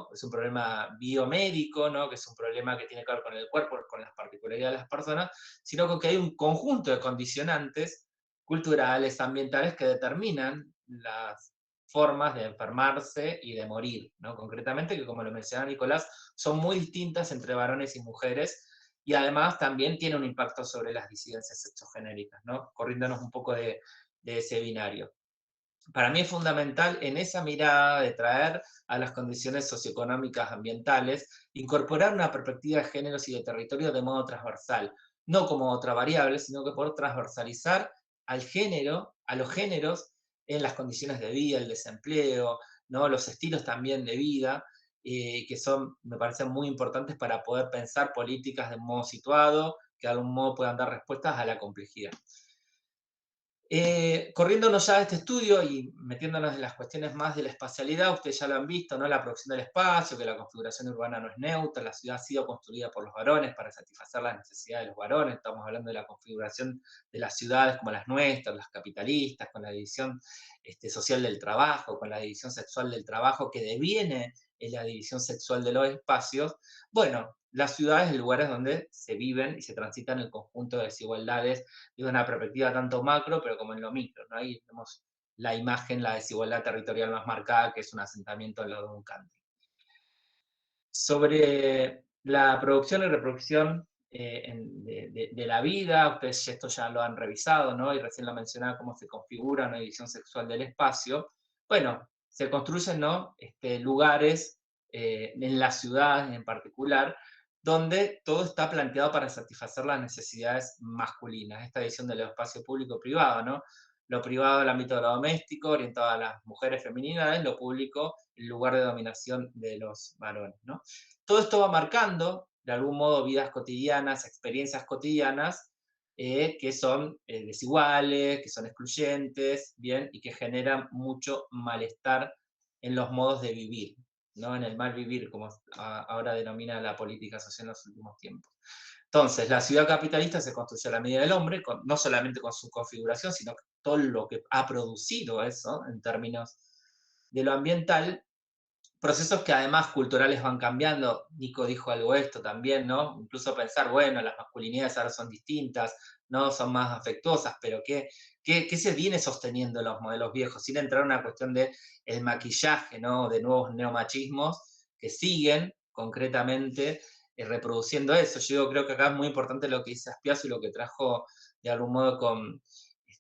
es un problema biomédico, ¿no? Que es un problema que tiene que ver con el cuerpo, con las particularidades de las personas, sino con que hay un conjunto de condicionantes culturales, ambientales, que determinan las formas de enfermarse y de morir, ¿no? Concretamente, que como lo mencionaba Nicolás, son muy distintas entre varones y mujeres, y además también tiene un impacto sobre las disidencias sexogenéricas, ¿no? Corriéndonos un poco de ese binario. para mí es fundamental en esa mirada de traer a las condiciones socioeconómicas ambientales, incorporar una perspectiva de géneros y de territorio de modo transversal, no como otra variable, sino que por transversalizar al género, a los géneros en las condiciones de vida, el desempleo, ¿no? Los estilos también de vida, que son, me parecen muy importantes para poder pensar políticas de un modo situado, que de algún modo puedan dar respuestas a la complejidad. Corriéndonos ya a este estudio y metiéndonos en las cuestiones más de la espacialidad, ustedes ya lo han visto, ¿no? La producción del espacio, que la configuración urbana no es neutra, la ciudad ha sido construida por los varones para satisfacer las necesidades de los varones, estamos hablando de la configuración de las ciudades como las nuestras, las capitalistas, con la división social del trabajo, con la división sexual del trabajo, que deviene en la división sexual de los espacios. Bueno, las ciudades, lugares donde se viven y se transitan el conjunto de desigualdades desde una perspectiva tanto macro, pero como en lo micro, ¿no? Ahí tenemos la imagen, la desigualdad territorial más marcada, que es un asentamiento al lado de un country. Sobre la producción y reproducción de la vida, ustedes esto ya lo han revisado, ¿no? Y recién lo mencionaba, cómo se configura una división sexual del espacio. Bueno, se construyen, ¿no? Lugares en las ciudades en particular, donde todo está planteado para satisfacer las necesidades masculinas, esta división del espacio público-privado, ¿no? Lo privado, el ámbito de lo doméstico, orientado a las mujeres femeninas, lo público, el lugar de dominación de los varones, ¿no? Todo esto va marcando, de algún modo, vidas cotidianas, experiencias cotidianas, que son desiguales, que son excluyentes, ¿bien? Y que generan mucho malestar en los modos de vivir, ¿no? En el mal vivir, como ahora denomina la política social en los últimos tiempos. Entonces, la ciudad capitalista se construye a la medida del hombre, no solamente con su configuración, sino todo lo que ha producido eso en términos de lo ambiental, procesos que además culturales van cambiando. Nico dijo algo de esto también, ¿no? Incluso pensar, bueno, las masculinidades ahora son distintas, ¿no? Son más afectuosas, pero ¿qué se viene sosteniendo en los modelos viejos? Sin entrar en una cuestión de el maquillaje, ¿no? De nuevos neomachismos que siguen concretamente reproduciendo eso. Yo creo que acá es muy importante lo que dice Aspiazu y lo que trajo de algún modo con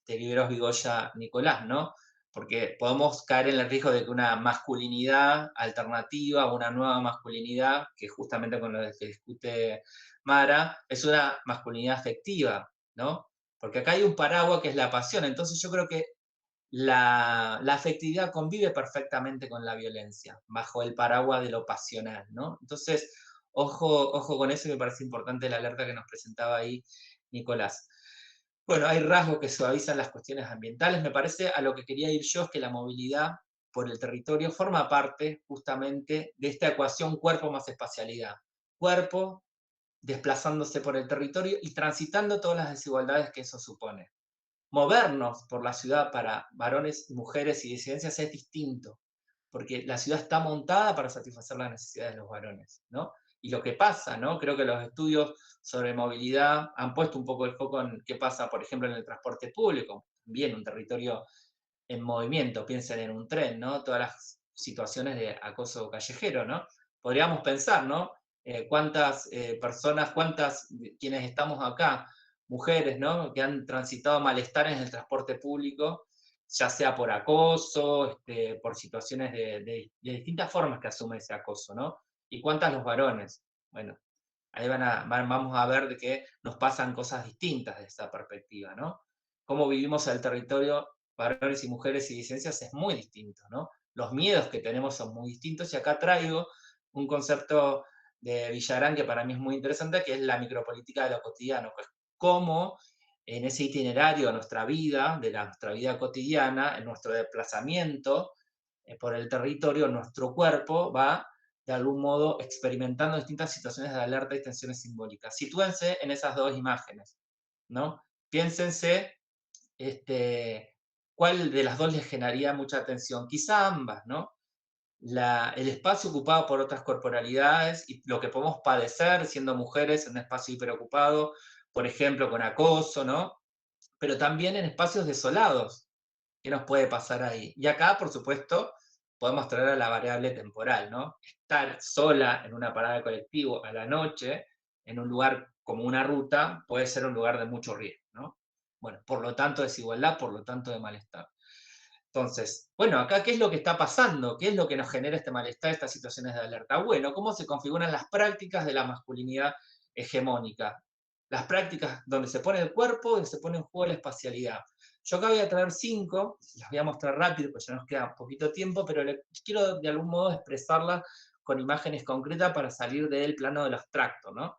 Viveros Vigoya Nicolás, ¿no? Porque podemos caer en el riesgo de que una masculinidad alternativa, una nueva masculinidad, que justamente con lo que discute Mara, es una masculinidad afectiva, ¿no? Porque acá hay un paraguas que es la pasión, entonces yo creo que la afectividad convive perfectamente con la violencia, bajo el paraguas de lo pasional, ¿no? Entonces, ojo con eso, y me parece importante la alerta que nos presentaba ahí Nicolás. Bueno, hay rasgos que suavizan las cuestiones ambientales. Me parece, a lo que quería ir yo, es que la movilidad por el territorio forma parte justamente de esta ecuación cuerpo más espacialidad. Cuerpo desplazándose por el territorio y transitando todas las desigualdades que eso supone. Movernos por la ciudad para varones, mujeres y disidencias es distinto, porque la ciudad está montada para satisfacer las necesidades de los varones, ¿no? Y lo que pasa, ¿no? Creo que los estudios sobre movilidad han puesto un poco el foco en qué pasa, por ejemplo, en el transporte público, bien un territorio en movimiento, piensen en un tren, ¿no? Todas las situaciones de acoso callejero, ¿no? Podríamos pensar, ¿no? Cuántas personas, quienes estamos acá, mujeres, ¿no? Que han transitado malestares en el transporte público, ya sea por acoso, por situaciones de distintas formas que asume ese acoso, ¿no? Y cuántas los varones. Bueno, ahí vamos a ver de que nos pasan cosas distintas de esa perspectiva, ¿no? Cómo vivimos el territorio, varones y mujeres y disidencias, es muy distinto, ¿no? Los miedos que tenemos son muy distintos, y acá traigo un concepto de Villarán que para mí es muy interesante, que es la micropolítica de lo cotidiano, que es cómo en ese itinerario de nuestra vida cotidiana, en nuestro desplazamiento por el territorio, nuestro cuerpo va de algún modo experimentando distintas situaciones de alerta y tensiones simbólicas. Sitúense en esas dos imágenes, ¿no? Piénsense cuál de las dos les generaría mucha atención. Quizá ambas, ¿no? El espacio ocupado por otras corporalidades y lo que podemos padecer siendo mujeres en un espacio hiperocupado, por ejemplo, con acoso, ¿no? Pero también en espacios desolados. ¿Qué nos puede pasar ahí? Y acá, por supuesto, podemos traer a la variable temporal, ¿no? Estar sola en una parada de colectivo a la noche, en un lugar como una ruta, puede ser un lugar de mucho riesgo, ¿no? Bueno, por lo tanto, desigualdad, por lo tanto, de malestar. Entonces, bueno, acá, ¿qué es lo que está pasando? ¿Qué es lo que nos genera este malestar, estas situaciones de alerta? Bueno, ¿cómo se configuran las prácticas de la masculinidad hegemónica? Las prácticas donde se pone el cuerpo, donde se pone en juego la espacialidad. Yo acá voy a traer 5, las voy a mostrar rápido porque ya nos queda poquito tiempo, pero quiero de algún modo expresarlas con imágenes concretas para salir del plano del abstracto, ¿no?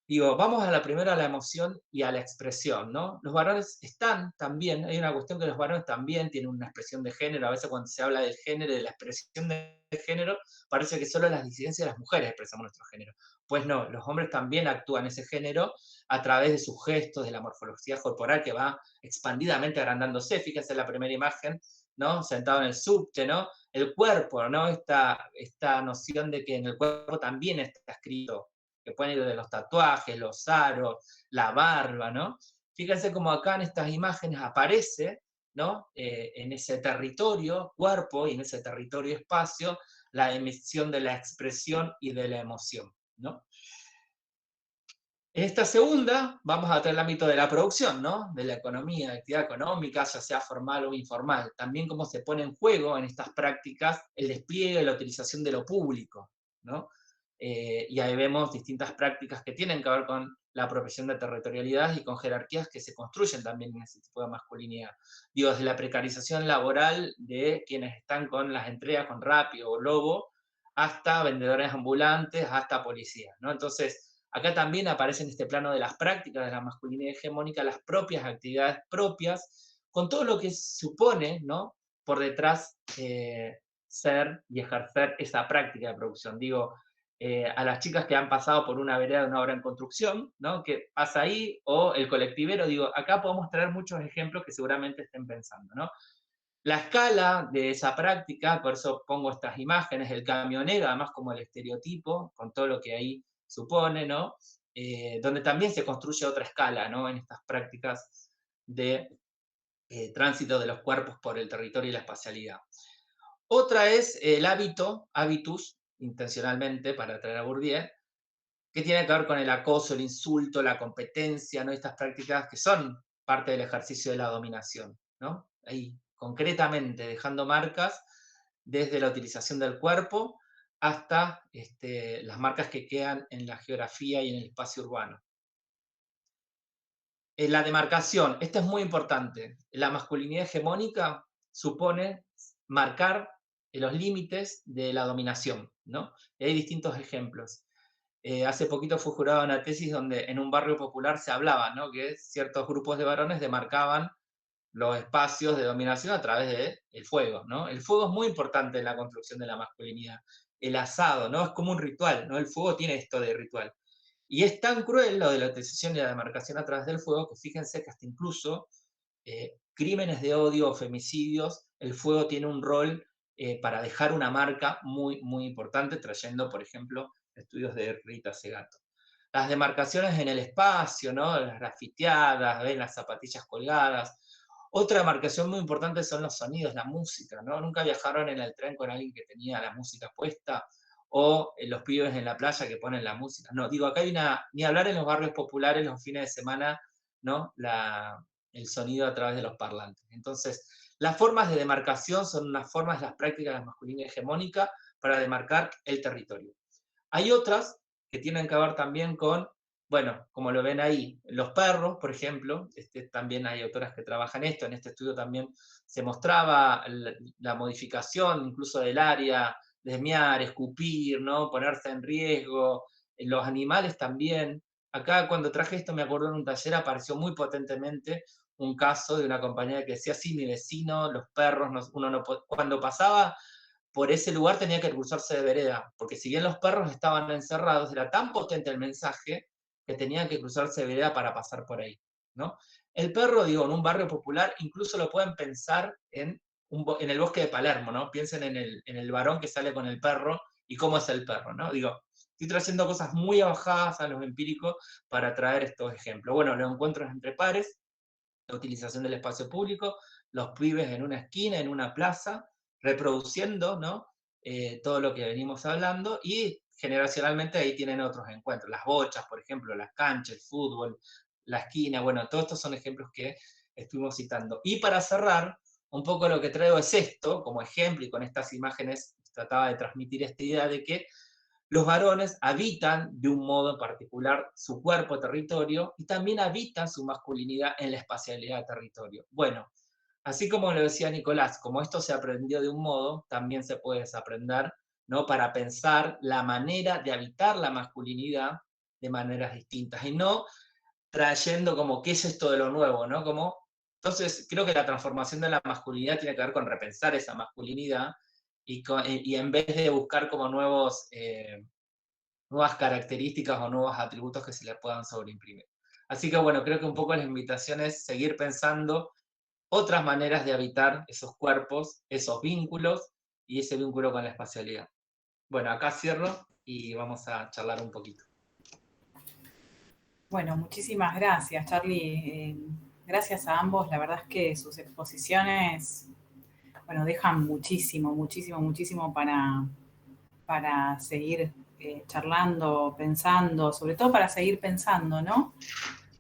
Digo, vamos a la primera, a la emoción y a la expresión, ¿no? Los varones están también, hay una cuestión que los varones también tienen una expresión de género, a veces cuando se habla del género y de la expresión de género, parece que solo las disidencias de las mujeres expresamos nuestro género. Pues no, los hombres también actúan ese género a través de sus gestos, de la morfología corporal que va expandidamente agrandándose. Fíjense en la primera imagen, ¿no? Sentado en el subte, ¿no? El cuerpo, ¿no? Esta noción de que en el cuerpo también está escrito, que pueden ir de los tatuajes, los aros, la barba, ¿no? Fíjense cómo acá en estas imágenes aparece, ¿no? En ese territorio, cuerpo, y en ese territorio, espacio, la emisión de la expresión y de la emoción, ¿no? En esta segunda vamos a tener el ámbito de la producción, ¿no? De la economía, de actividad económica, ya sea formal o informal. También cómo se pone en juego en estas prácticas el despliegue y la utilización de lo público, ¿no? Y ahí vemos distintas prácticas que tienen que ver con la apropiación de territorialidad y con jerarquías que se construyen también en ese tipo de masculinidad. Digo, desde la precarización laboral de quienes están con las entregas, con Rappi o Globo, hasta vendedores ambulantes, hasta policías, ¿no? Entonces, acá también aparece en este plano de las prácticas de la masculinidad hegemónica las propias actividades propias, con todo lo que supone, ¿no? Por detrás ser y ejercer esa práctica de producción. Digo, a las chicas que han pasado por una vereda de una obra en construcción, ¿no? ¿Qué pasa ahí? O el colectivero, digo, acá podemos traer muchos ejemplos que seguramente estén pensando, ¿no? La escala de esa práctica, por eso pongo estas imágenes, el camionero, además como el estereotipo, con todo lo que ahí supone, ¿no? Donde también se construye otra escala, ¿no? En estas prácticas de tránsito de los cuerpos por el territorio y la espacialidad. Otra es el hábito, habitus, intencionalmente, para traer a Bourdieu, que tiene que ver con el acoso, el insulto, la competencia, ¿no? Estas prácticas que son parte del ejercicio de la dominación, ¿no? Ahí, concretamente, dejando marcas desde la utilización del cuerpo hasta las marcas que quedan en la geografía y en el espacio urbano. La demarcación, esto es muy importante. La masculinidad hegemónica supone marcar los límites de la dominación, ¿no? Y hay distintos ejemplos. Hace poquito fue jurada una tesis donde en un barrio popular se hablaba, ¿no? Que ciertos grupos de varones demarcaban los espacios de dominación a través del fuego, ¿no? El fuego es muy importante en la construcción de la masculinidad. El asado, ¿no? Es como un ritual, ¿no? El fuego tiene esto de ritual. Y es tan cruel lo de la utilización y la demarcación a través del fuego que fíjense que hasta incluso crímenes de odio o femicidios, el fuego tiene un rol para dejar una marca muy, muy importante, trayendo, por ejemplo, estudios de Rita Segato. Las demarcaciones en el espacio, ¿no? Las grafiteadas, ¿ven? Las zapatillas colgadas. Otra demarcación muy importante son los sonidos, la música, ¿no? Nunca viajaron en el tren con alguien que tenía la música puesta, o los pibes en la playa que ponen la música. No, digo, acá hay ni hablar en los barrios populares los fines de semana, ¿no? El sonido a través de los parlantes. Entonces, las formas de demarcación son unas formas de las prácticas de la masculinidad hegemónica para demarcar el territorio. Hay otras que tienen que ver también con, bueno, como lo ven ahí, los perros, por ejemplo, también hay autoras que trabajan esto, en este estudio también se mostraba la modificación incluso del área, desmiar, escupir, ¿no? Ponerse en riesgo, los animales también. Acá cuando traje esto me acuerdo en un taller apareció muy potentemente un caso de una compañera que decía, sí, mi vecino, los perros, uno no cuando pasaba por ese lugar tenía que cruzarse de vereda, porque si bien los perros estaban encerrados, era tan potente el mensaje que tenían que cruzarse de vereda para pasar por ahí, ¿no? El perro, digo, en un barrio popular, incluso lo pueden pensar en el bosque de Palermo, ¿no? Piensen en el varón que sale con el perro y cómo es el perro, ¿no? Digo, estoy trayendo cosas muy bajadas a los empíricos para traer estos ejemplos. Bueno, los encuentros entre pares, la utilización del espacio público, los pibes en una esquina, en una plaza, reproduciendo, ¿no? Todo lo que venimos hablando, y generacionalmente ahí tienen otros encuentros, las bochas, por ejemplo, las canchas, el fútbol, la esquina, bueno, todos estos son ejemplos que estuvimos citando. Y para cerrar, un poco lo que traigo es esto, como ejemplo, y con estas imágenes trataba de transmitir esta idea de que los varones habitan de un modo en particular su cuerpo territorio y también habitan su masculinidad en la espacialidad de territorio. Bueno, así como lo decía Nicolás, como esto se aprendió de un modo, también se puede desaprender, ¿no? Para pensar la manera de habitar la masculinidad de maneras distintas y no trayendo como qué es esto de lo nuevo, ¿no? Como, entonces creo que la transformación de la masculinidad tiene que ver con repensar esa masculinidad y en vez de buscar como nuevas características o nuevos atributos que se le puedan sobreimprimir. Así que bueno, creo que un poco la invitación es seguir pensando otras maneras de habitar esos cuerpos, esos vínculos y ese vínculo con la espacialidad. Bueno, acá cierro y vamos a charlar un poquito. Bueno, muchísimas gracias, Charlie. Gracias a ambos. La verdad es que sus exposiciones, bueno, dejan muchísimo, muchísimo, muchísimo para seguir charlando, pensando, sobre todo para seguir pensando, ¿no?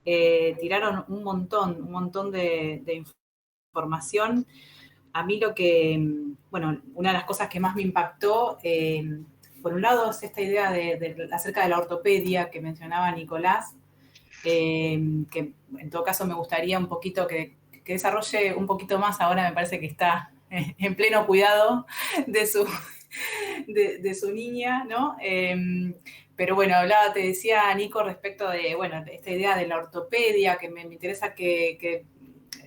Tiraron un montón de información. A mí lo que, bueno, una de las cosas que más me impactó, por un lado, es esta idea acerca de la ortopedia que mencionaba Nicolás, que en todo caso me gustaría un poquito que desarrolle un poquito más. Ahora me parece que está en pleno cuidado de su niña, ¿no? Pero bueno, te decía Nico respecto de, bueno, esta idea de la ortopedia, que me interesa que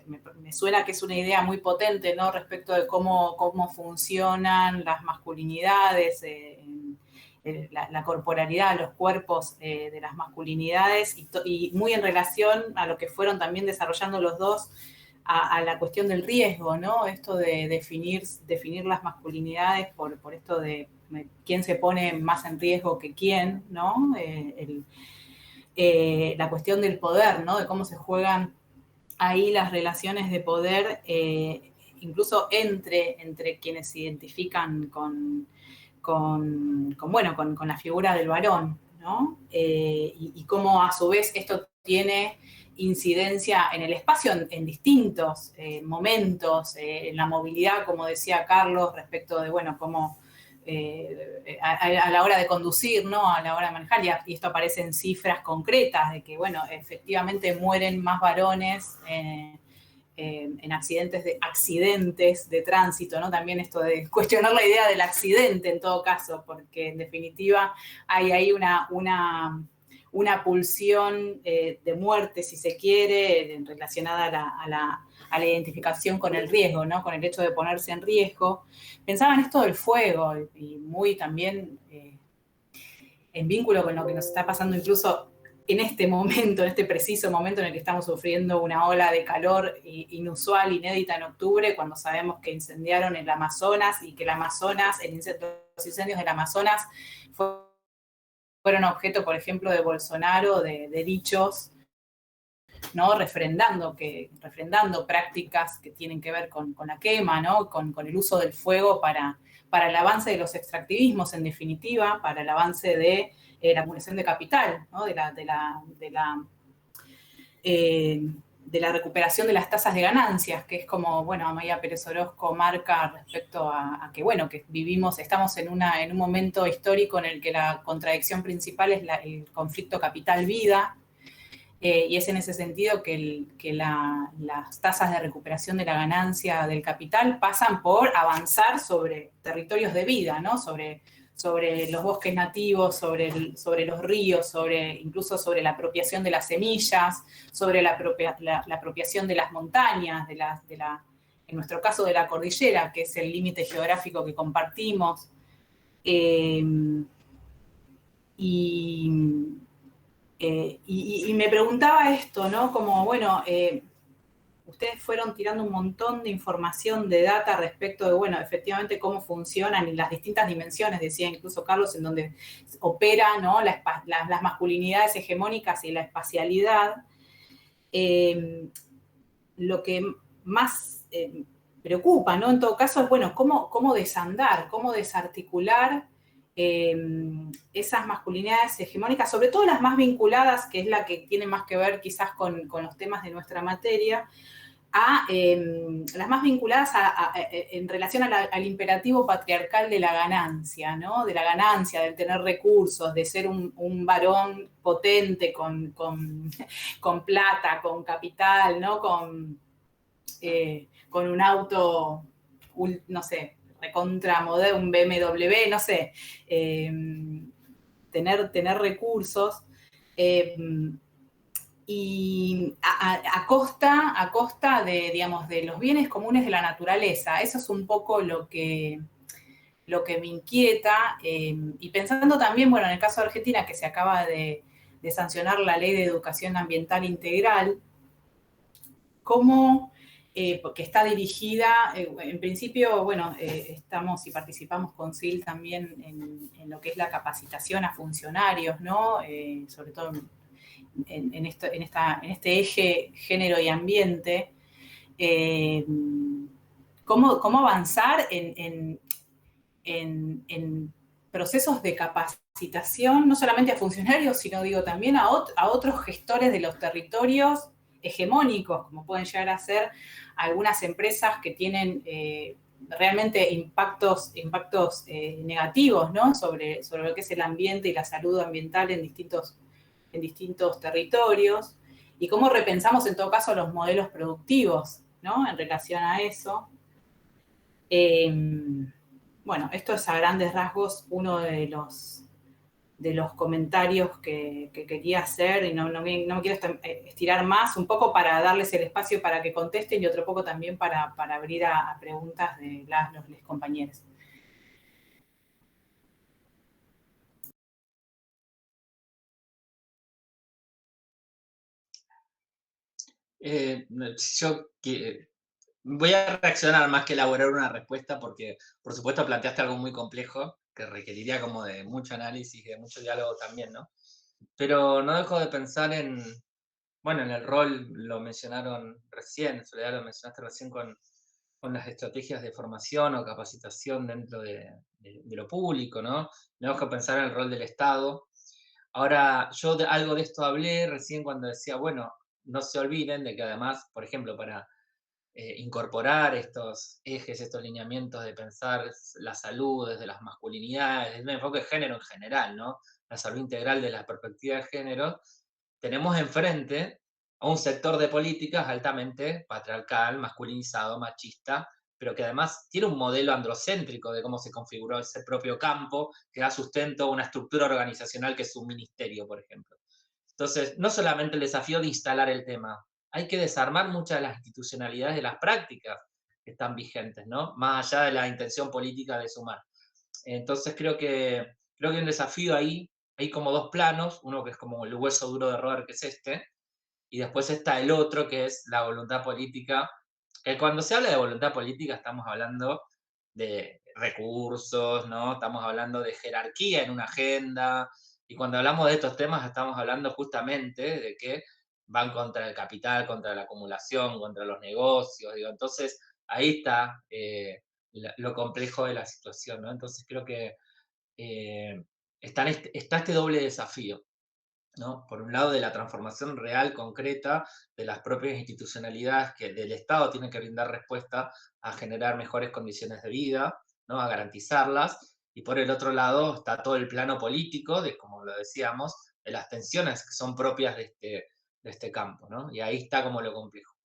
me suena que es una idea muy potente, ¿no? Respecto de cómo funcionan las masculinidades, la corporalidad, los cuerpos de las masculinidades y muy en relación a lo que fueron también desarrollando los dos, a la cuestión del riesgo, ¿no? Esto de definir las masculinidades por esto de quién se pone más en riesgo que quién, ¿no? La cuestión del poder, ¿no? De cómo se juegan ahí las relaciones de poder, incluso entre quienes se identifican con la figura del varón, ¿no? Y cómo a su vez esto tiene incidencia en el espacio en distintos momentos, en la movilidad, como decía Carlos, respecto de, bueno, cómo a la hora de conducir, ¿no? A la hora de manejar, y esto aparece en cifras concretas, de que, bueno, efectivamente mueren más varones en accidentes de tránsito, ¿no? También esto de cuestionar la idea del accidente en todo caso, porque en definitiva hay ahí una pulsión de muerte, si se quiere, relacionada a la identificación con el riesgo, ¿no? Con el hecho de ponerse en riesgo. Pensaba en esto del fuego y muy también en vínculo con lo que nos está pasando incluso en este momento, en este preciso momento en el que estamos sufriendo una ola de calor inusual, inédita en octubre, cuando sabemos que incendiaron el Amazonas y que el Amazonas, los incendios del Amazonas fueron objeto, por ejemplo, de Bolsonaro, de dichos, ¿no? Refrendando prácticas que tienen que ver con la quema, ¿no? Con el uso del fuego para el avance de los extractivismos, en definitiva, para el avance de la acumulación de capital, ¿no? De la recuperación de las tasas de ganancias, que es como, bueno, Amaya Pérez Orozco marca respecto a que, bueno, que estamos en un momento histórico en el que la contradicción principal es el conflicto capital-vida, y es en ese sentido que las tasas de recuperación de la ganancia del capital pasan por avanzar sobre territorios de vida, ¿no? Sobre los bosques nativos, sobre los ríos, incluso sobre la apropiación de las semillas, sobre la apropiación de las montañas, en nuestro caso de la cordillera, que es el límite geográfico que compartimos. Y me preguntaba esto, ¿no? Como, bueno, ustedes fueron tirando un montón de información, de data respecto de, bueno, efectivamente cómo funcionan y las distintas dimensiones, decía incluso Carlos, en donde opera, ¿no? las masculinidades hegemónicas y la espacialidad. Lo que más preocupa, ¿no? En todo caso, es, bueno, cómo desandar, cómo desarticular esas masculinidades hegemónicas, sobre todo las más vinculadas, que es la que tiene más que ver quizás con los temas de nuestra materia, las más vinculadas en relación al imperativo patriarcal de la ganancia, ¿no? De la ganancia, del tener recursos, de ser un varón potente con plata, con capital, ¿no? Con un auto, no sé, recontra moderno, un BMW, no sé, tener recursos. Y a costa de, digamos, de los bienes comunes de la naturaleza. Eso es un poco lo que me inquieta, y pensando también, bueno, en el caso de Argentina, que se acaba de sancionar la Ley de Educación Ambiental Integral, cómo, porque está dirigida, en principio, bueno, estamos y participamos con SIL también en lo que es la capacitación a funcionarios, ¿no? Sobre todo en este eje género y ambiente, cómo avanzar en procesos de capacitación, no solamente a funcionarios, sino digo también a otros gestores de los territorios hegemónicos, como pueden llegar a ser algunas empresas que tienen realmente impactos negativos, ¿no? sobre lo que es el ambiente y la salud ambiental en distintos territorios, y cómo repensamos en todo caso los modelos productivos, ¿no? En relación a eso. Bueno, esto es a grandes rasgos uno de los comentarios que quería hacer, y no me quiero estirar más, un poco para darles el espacio para que contesten y otro poco también para abrir a preguntas de los compañeros. Yo voy a reaccionar más que elaborar una respuesta porque, por supuesto, planteaste algo muy complejo que requeriría como de mucho análisis y de mucho diálogo también, ¿no? Pero no dejo de pensar bueno, en el rol, lo mencionaron recién, Soledad, lo mencionaste recién con las estrategias de formación o capacitación dentro de lo público, ¿no? Tenemos que pensar en el rol del Estado. Ahora, yo algo de esto hablé recién cuando decía, bueno, no se olviden de que además, por ejemplo, para incorporar estos ejes, estos lineamientos de pensar la salud desde las masculinidades, desde un enfoque de género en general, ¿no? La salud integral de la perspectiva de género, tenemos enfrente a un sector de políticas altamente patriarcal, masculinizado, machista, pero que además tiene un modelo androcéntrico de cómo se configuró ese propio campo, que da sustento a una estructura organizacional que es un ministerio, por ejemplo. Entonces, no solamente el desafío de instalar el tema, hay que desarmar muchas de las institucionalidades de las prácticas que están vigentes, ¿no? Más allá de la intención política de sumar. Entonces, creo que hay un desafío ahí, hay como dos planos, uno que es como el hueso duro de roer, que es este, y después está el otro, que es la voluntad política, que cuando se habla de voluntad política estamos hablando de recursos, ¿no? Estamos hablando de jerarquía en una agenda, y cuando hablamos de estos temas estamos hablando justamente de que van contra el capital, contra la acumulación, contra los negocios, digo, entonces ahí está lo complejo de la situación, ¿no? Entonces creo que está este doble desafío, ¿no? Por un lado, de la transformación real, concreta, de las propias institucionalidades que del Estado tienen que brindar respuesta a generar mejores condiciones de vida, ¿no? A garantizarlas. Y por el otro lado está todo el plano político, de, como lo decíamos, de las tensiones que son propias de este campo, ¿no? Y ahí está como lo complejo.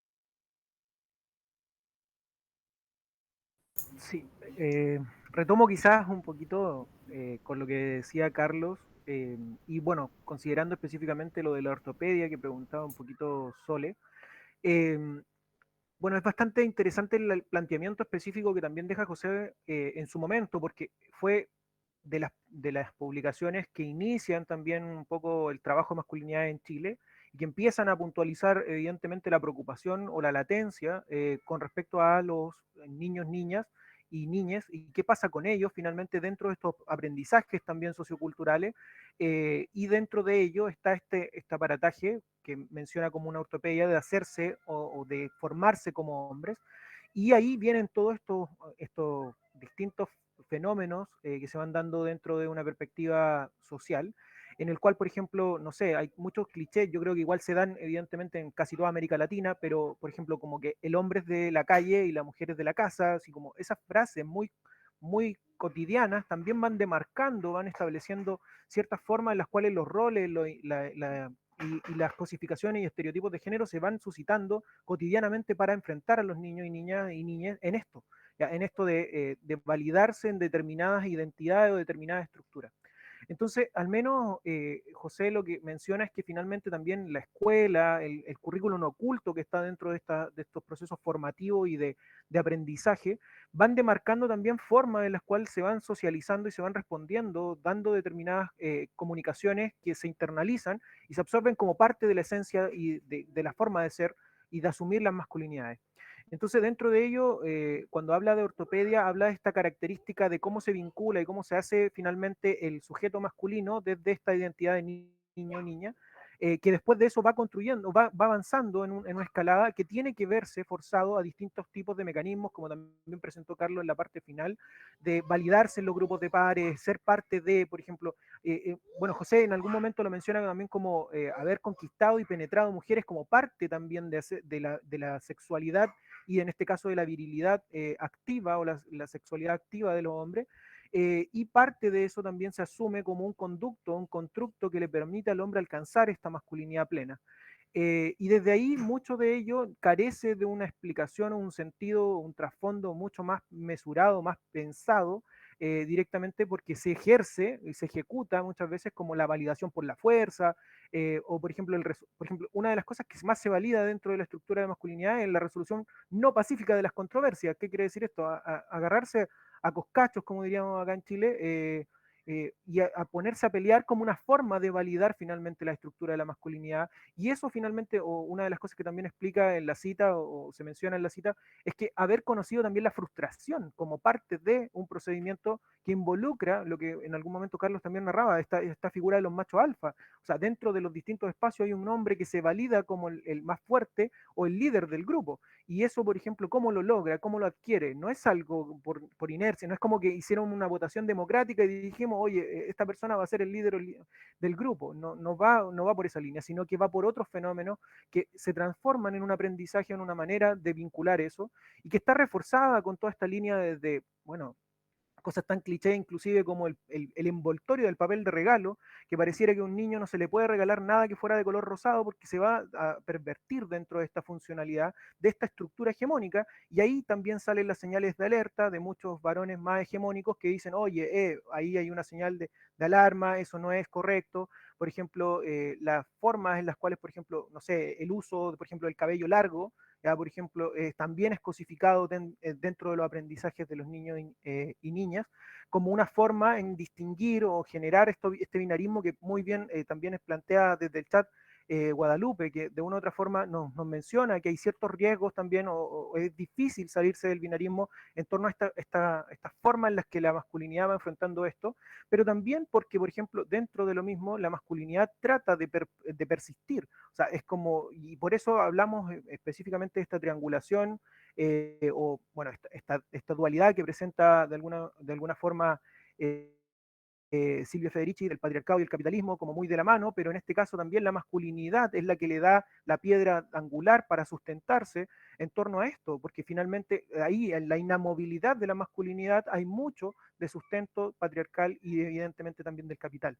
Sí, retomo quizás un poquito con lo que decía Carlos, y bueno, considerando específicamente lo de la ortopedia que preguntaba un poquito Sole. eh, bueno, es bastante interesante el planteamiento específico que también deja José en su momento, porque fue de las publicaciones que inician también un poco el trabajo de masculinidad en Chile y que empiezan a puntualizar evidentemente la preocupación o la latencia con respecto a los niños, niñas y niñas, y qué pasa con ellos finalmente dentro de estos aprendizajes también socioculturales, y dentro de ello está este aparataje que menciona como una ortopedia de hacerse o de formarse como hombres, y ahí vienen todos estos distintos fenómenos que se van dando dentro de una perspectiva social, en el cual, por ejemplo, no sé, hay muchos clichés, yo creo que igual se dan evidentemente en casi toda América Latina, pero, por ejemplo, como que el hombre es de la calle y la mujer es de la casa, así como esas frases muy cotidianas también van demarcando, van estableciendo ciertas formas en las cuales los roles y las cosificaciones y estereotipos de género se van suscitando cotidianamente para enfrentar a los niños y niñas y niñas en esto, ya, en esto de validarse en determinadas identidades o determinadas estructuras. Entonces, al menos, José, lo que menciona es que finalmente también la escuela, el currículum oculto que está dentro de estos procesos formativos y de aprendizaje, van demarcando también formas en las cuales se van socializando y se van respondiendo, dando determinadas comunicaciones que se internalizan y se absorben como parte de la esencia y de la forma de ser y de asumir las masculinidades. Entonces, dentro de ello, cuando habla de ortopedia, habla de esta característica de cómo se vincula y cómo se hace finalmente el sujeto masculino desde esta identidad de niño o niña, que después de eso va construyendo, va avanzando en una escalada que tiene que verse forzado a distintos tipos de mecanismos, como también presentó Carlos en la parte final, de validarse en los grupos de pares, ser parte de, por ejemplo, bueno, José en algún momento lo menciona también como haber conquistado y penetrado mujeres como parte también de la sexualidad y en este caso de la virilidad activa o la sexualidad activa de los hombres. Y parte de eso también se asume como un conducto, un constructo que le permite al hombre alcanzar esta masculinidad plena. Y desde ahí mucho de ello carece de una explicación o un sentido, un trasfondo mucho más mesurado, más pensado, directamente porque se ejerce y se ejecuta muchas veces como la validación por la fuerza, o por ejemplo, por ejemplo, una de las cosas que más se valida dentro de la estructura de masculinidad es la resolución no pacífica de las controversias. ¿Qué quiere decir esto? Agarrarse a coscachos, como diríamos acá en Chile, y a ponerse a pelear como una forma de validar finalmente la estructura de la masculinidad. Y eso finalmente, o una de las cosas que también explica en la cita, o se menciona en la cita, es que haber conocido también la frustración como parte de un procedimiento que involucra lo que en algún momento Carlos también narraba, esta figura de los machos alfa. O sea, dentro de los distintos espacios hay un hombre que se valida como el más fuerte o el líder del grupo. Y eso, por ejemplo, ¿cómo lo logra? ¿Cómo lo adquiere? No es algo por inercia, no es como que hicieron una votación democrática y dijimos, oye, esta persona va a ser el líder del grupo. No, no va por esa línea, sino que va por otros fenómenos que se transforman en un aprendizaje, en una manera de vincular eso, y que está reforzada con toda esta línea desde, bueno, cosas tan cliché inclusive como el envoltorio del papel de regalo, que pareciera que a un niño no se le puede regalar nada que fuera de color rosado porque se va a pervertir dentro de esta funcionalidad, de esta estructura hegemónica, y ahí también salen las señales de alerta de muchos varones más hegemónicos que dicen, oye, ahí hay una señal de alarma, eso no es correcto. Por ejemplo, las formas en las cuales, por ejemplo, no sé, el uso, por ejemplo, del cabello largo, ya, por ejemplo, también es cosificado dentro de los aprendizajes de los niños y niñas como una forma en distinguir o generar este binarismo que muy bien también es plantea desde el chat Guadalupe, que de una u otra forma nos menciona que hay ciertos riesgos también, o es difícil salirse del binarismo en torno a esta forma en las que la masculinidad va enfrentando esto, pero también porque, por ejemplo, dentro de lo mismo, la masculinidad trata de persistir. O sea, es como, y por eso hablamos específicamente de esta triangulación, o bueno, esta dualidad que presenta de alguna forma Silvio Federici del patriarcado y el capitalismo como muy de la mano, pero en este caso también la masculinidad es la que le da la piedra angular para sustentarse en torno a esto, porque finalmente ahí en la inamovilidad de la masculinidad hay mucho de sustento patriarcal y evidentemente también del capital.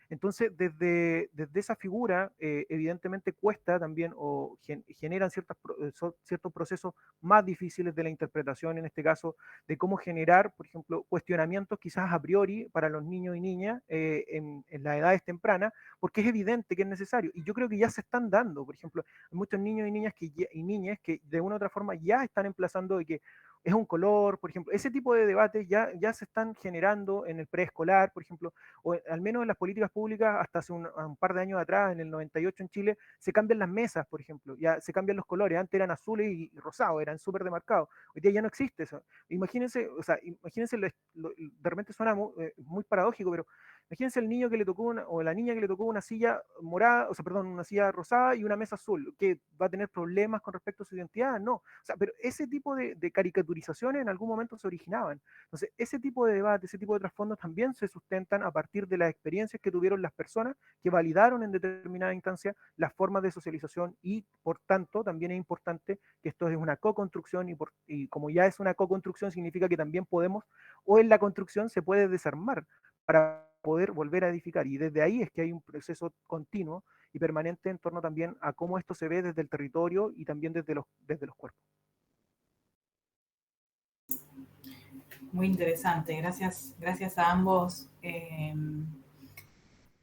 Entonces, desde esa figura, evidentemente cuesta también o generan ciertos procesos más difíciles de la interpretación, en este caso, de cómo generar, por ejemplo, cuestionamientos quizás a priori para los niños y niñas en las edades tempranas, porque es evidente que es necesario. Y yo creo que ya se están dando, por ejemplo, hay muchos niños y niñas y niñas que de una u otra forma ya están emplazando de que es un color, por ejemplo, ese tipo de debates ya se están generando en el preescolar, por ejemplo, o al menos en las políticas públicas, hasta hace un par de años atrás, en el 98 en Chile, se cambian las mesas, por ejemplo, ya se cambian los colores, antes eran azules y rosados, eran súper demarcados, hoy día ya no existe eso. Imagínense, o sea, imagínense, de repente suena muy paradójico, pero imagínense el niño que le tocó o la niña que le tocó una silla morada, o sea, perdón, una silla rosada y una mesa azul, que va a tener problemas con respecto a su identidad, no. O sea, pero ese tipo de caricaturización futurizaciones en algún momento se originaban. Entonces, ese tipo de debate, ese tipo de trasfondos también se sustentan a partir de las experiencias que tuvieron las personas que validaron en determinada instancia las formas de socialización y, por tanto, también es importante que esto es una co-construcción y como ya es una co-construcción significa que también podemos, o en la construcción se puede desarmar para poder volver a edificar. Y desde ahí es que hay un proceso continuo y permanente en torno también a cómo esto se ve desde el territorio y también desde los cuerpos. Muy interesante, gracias a ambos.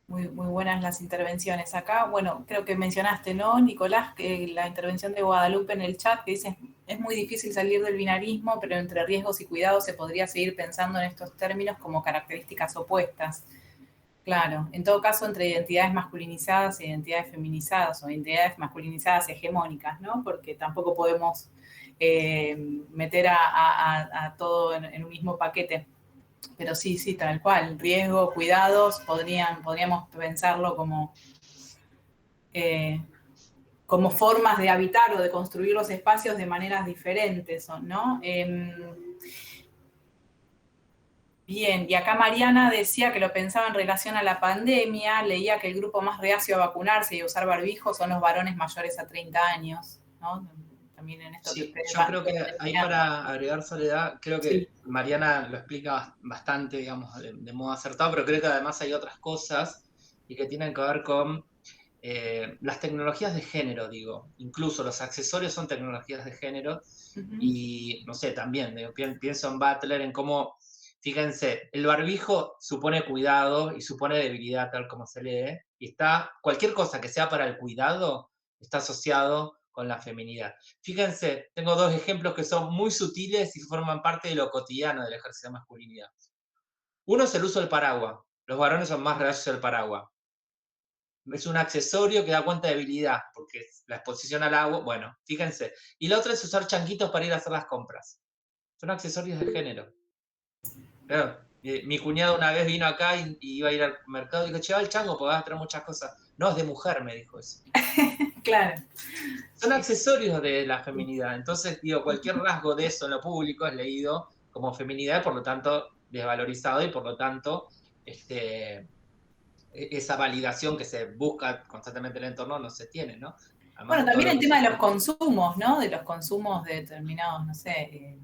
Muy buenas las intervenciones acá. Bueno, creo que mencionaste, ¿no, Nicolás, que la intervención de Guadalupe en el chat, que dice, es muy difícil salir del binarismo, pero entre riesgos y cuidados se podría seguir pensando en estos términos como características opuestas. Claro, en todo caso, entre identidades masculinizadas e identidades feminizadas, o identidades masculinizadas y hegemónicas, ¿no? Porque tampoco podemos meter a todo en un mismo paquete. Pero sí, tal cual, riesgo, cuidados, podríamos pensarlo como formas de habitar o de construir los espacios de maneras diferentes, ¿no? Bien, y acá Mariana decía que lo pensaba en relación a la pandemia, leía que el grupo más reacio a vacunarse y a usar barbijo son los varones mayores a 30 años, ¿no? También en esto Sí, que ustedes yo creo que ahí para agregar, Soledad, creo que sí. Mariana lo explica bastante, digamos, de modo acertado, pero creo que además hay otras cosas y que tienen que ver con las tecnologías de género, digo. Incluso los accesorios son tecnologías de género y, no sé, también pienso en Butler, en cómo, fíjense, el barbijo supone cuidado y supone debilidad, tal como se lee, y cualquier cosa que sea para el cuidado está asociado con la feminidad. Fíjense, tengo dos ejemplos que son muy sutiles y forman parte de lo cotidiano del ejercicio de masculinidad. Uno es el uso del paraguas. Los varones son más reacios al paraguas. Es un accesorio que da cuenta de debilidad, porque la exposición al agua, bueno, fíjense. Y la otra es usar chanquitos para ir a hacer las compras. Son accesorios de género. Claro, mi cuñado una vez vino acá y iba a ir al mercado y dijo, che, va el chango porque vas a traer muchas cosas. No, es de mujer, me dijo eso. Claro. Son accesorios de la feminidad. Entonces, digo, cualquier rasgo de eso en lo público es leído como feminidad, por lo tanto, desvalorizado y por lo tanto, esa validación que se busca constantemente en el entorno no se tiene, ¿no? Además Bueno, de todo también lo el que tema de los consumos, ¿no? De los consumos de determinados, no sé,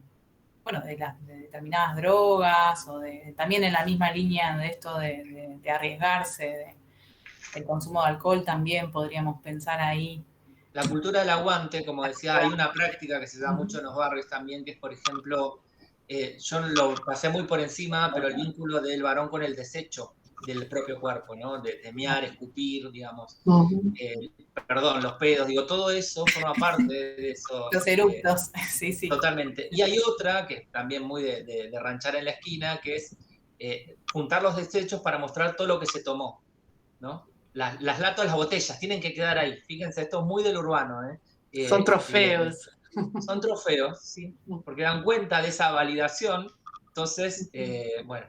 bueno, de determinadas drogas, o también en la misma línea de esto de arriesgarse, el consumo de alcohol también podríamos pensar ahí. La cultura del aguante, como decía, hay una práctica que se da mucho en los barrios también, que es, por ejemplo, yo lo pasé muy por encima, pero el vínculo del varón con el desecho del propio cuerpo, ¿no? De mear, escupir, digamos. Perdón, los pedos, digo, todo eso forma parte de eso. Los eructos, sí. Totalmente. Y hay otra, que es también muy de ranchar en la esquina, que es juntar los desechos para mostrar todo lo que se tomó, ¿no? Las latas, las botellas, tienen que quedar ahí. Fíjense, esto es muy del urbano. Son trofeos. Son trofeos, sí, porque dan cuenta de esa validación. Entonces, bueno,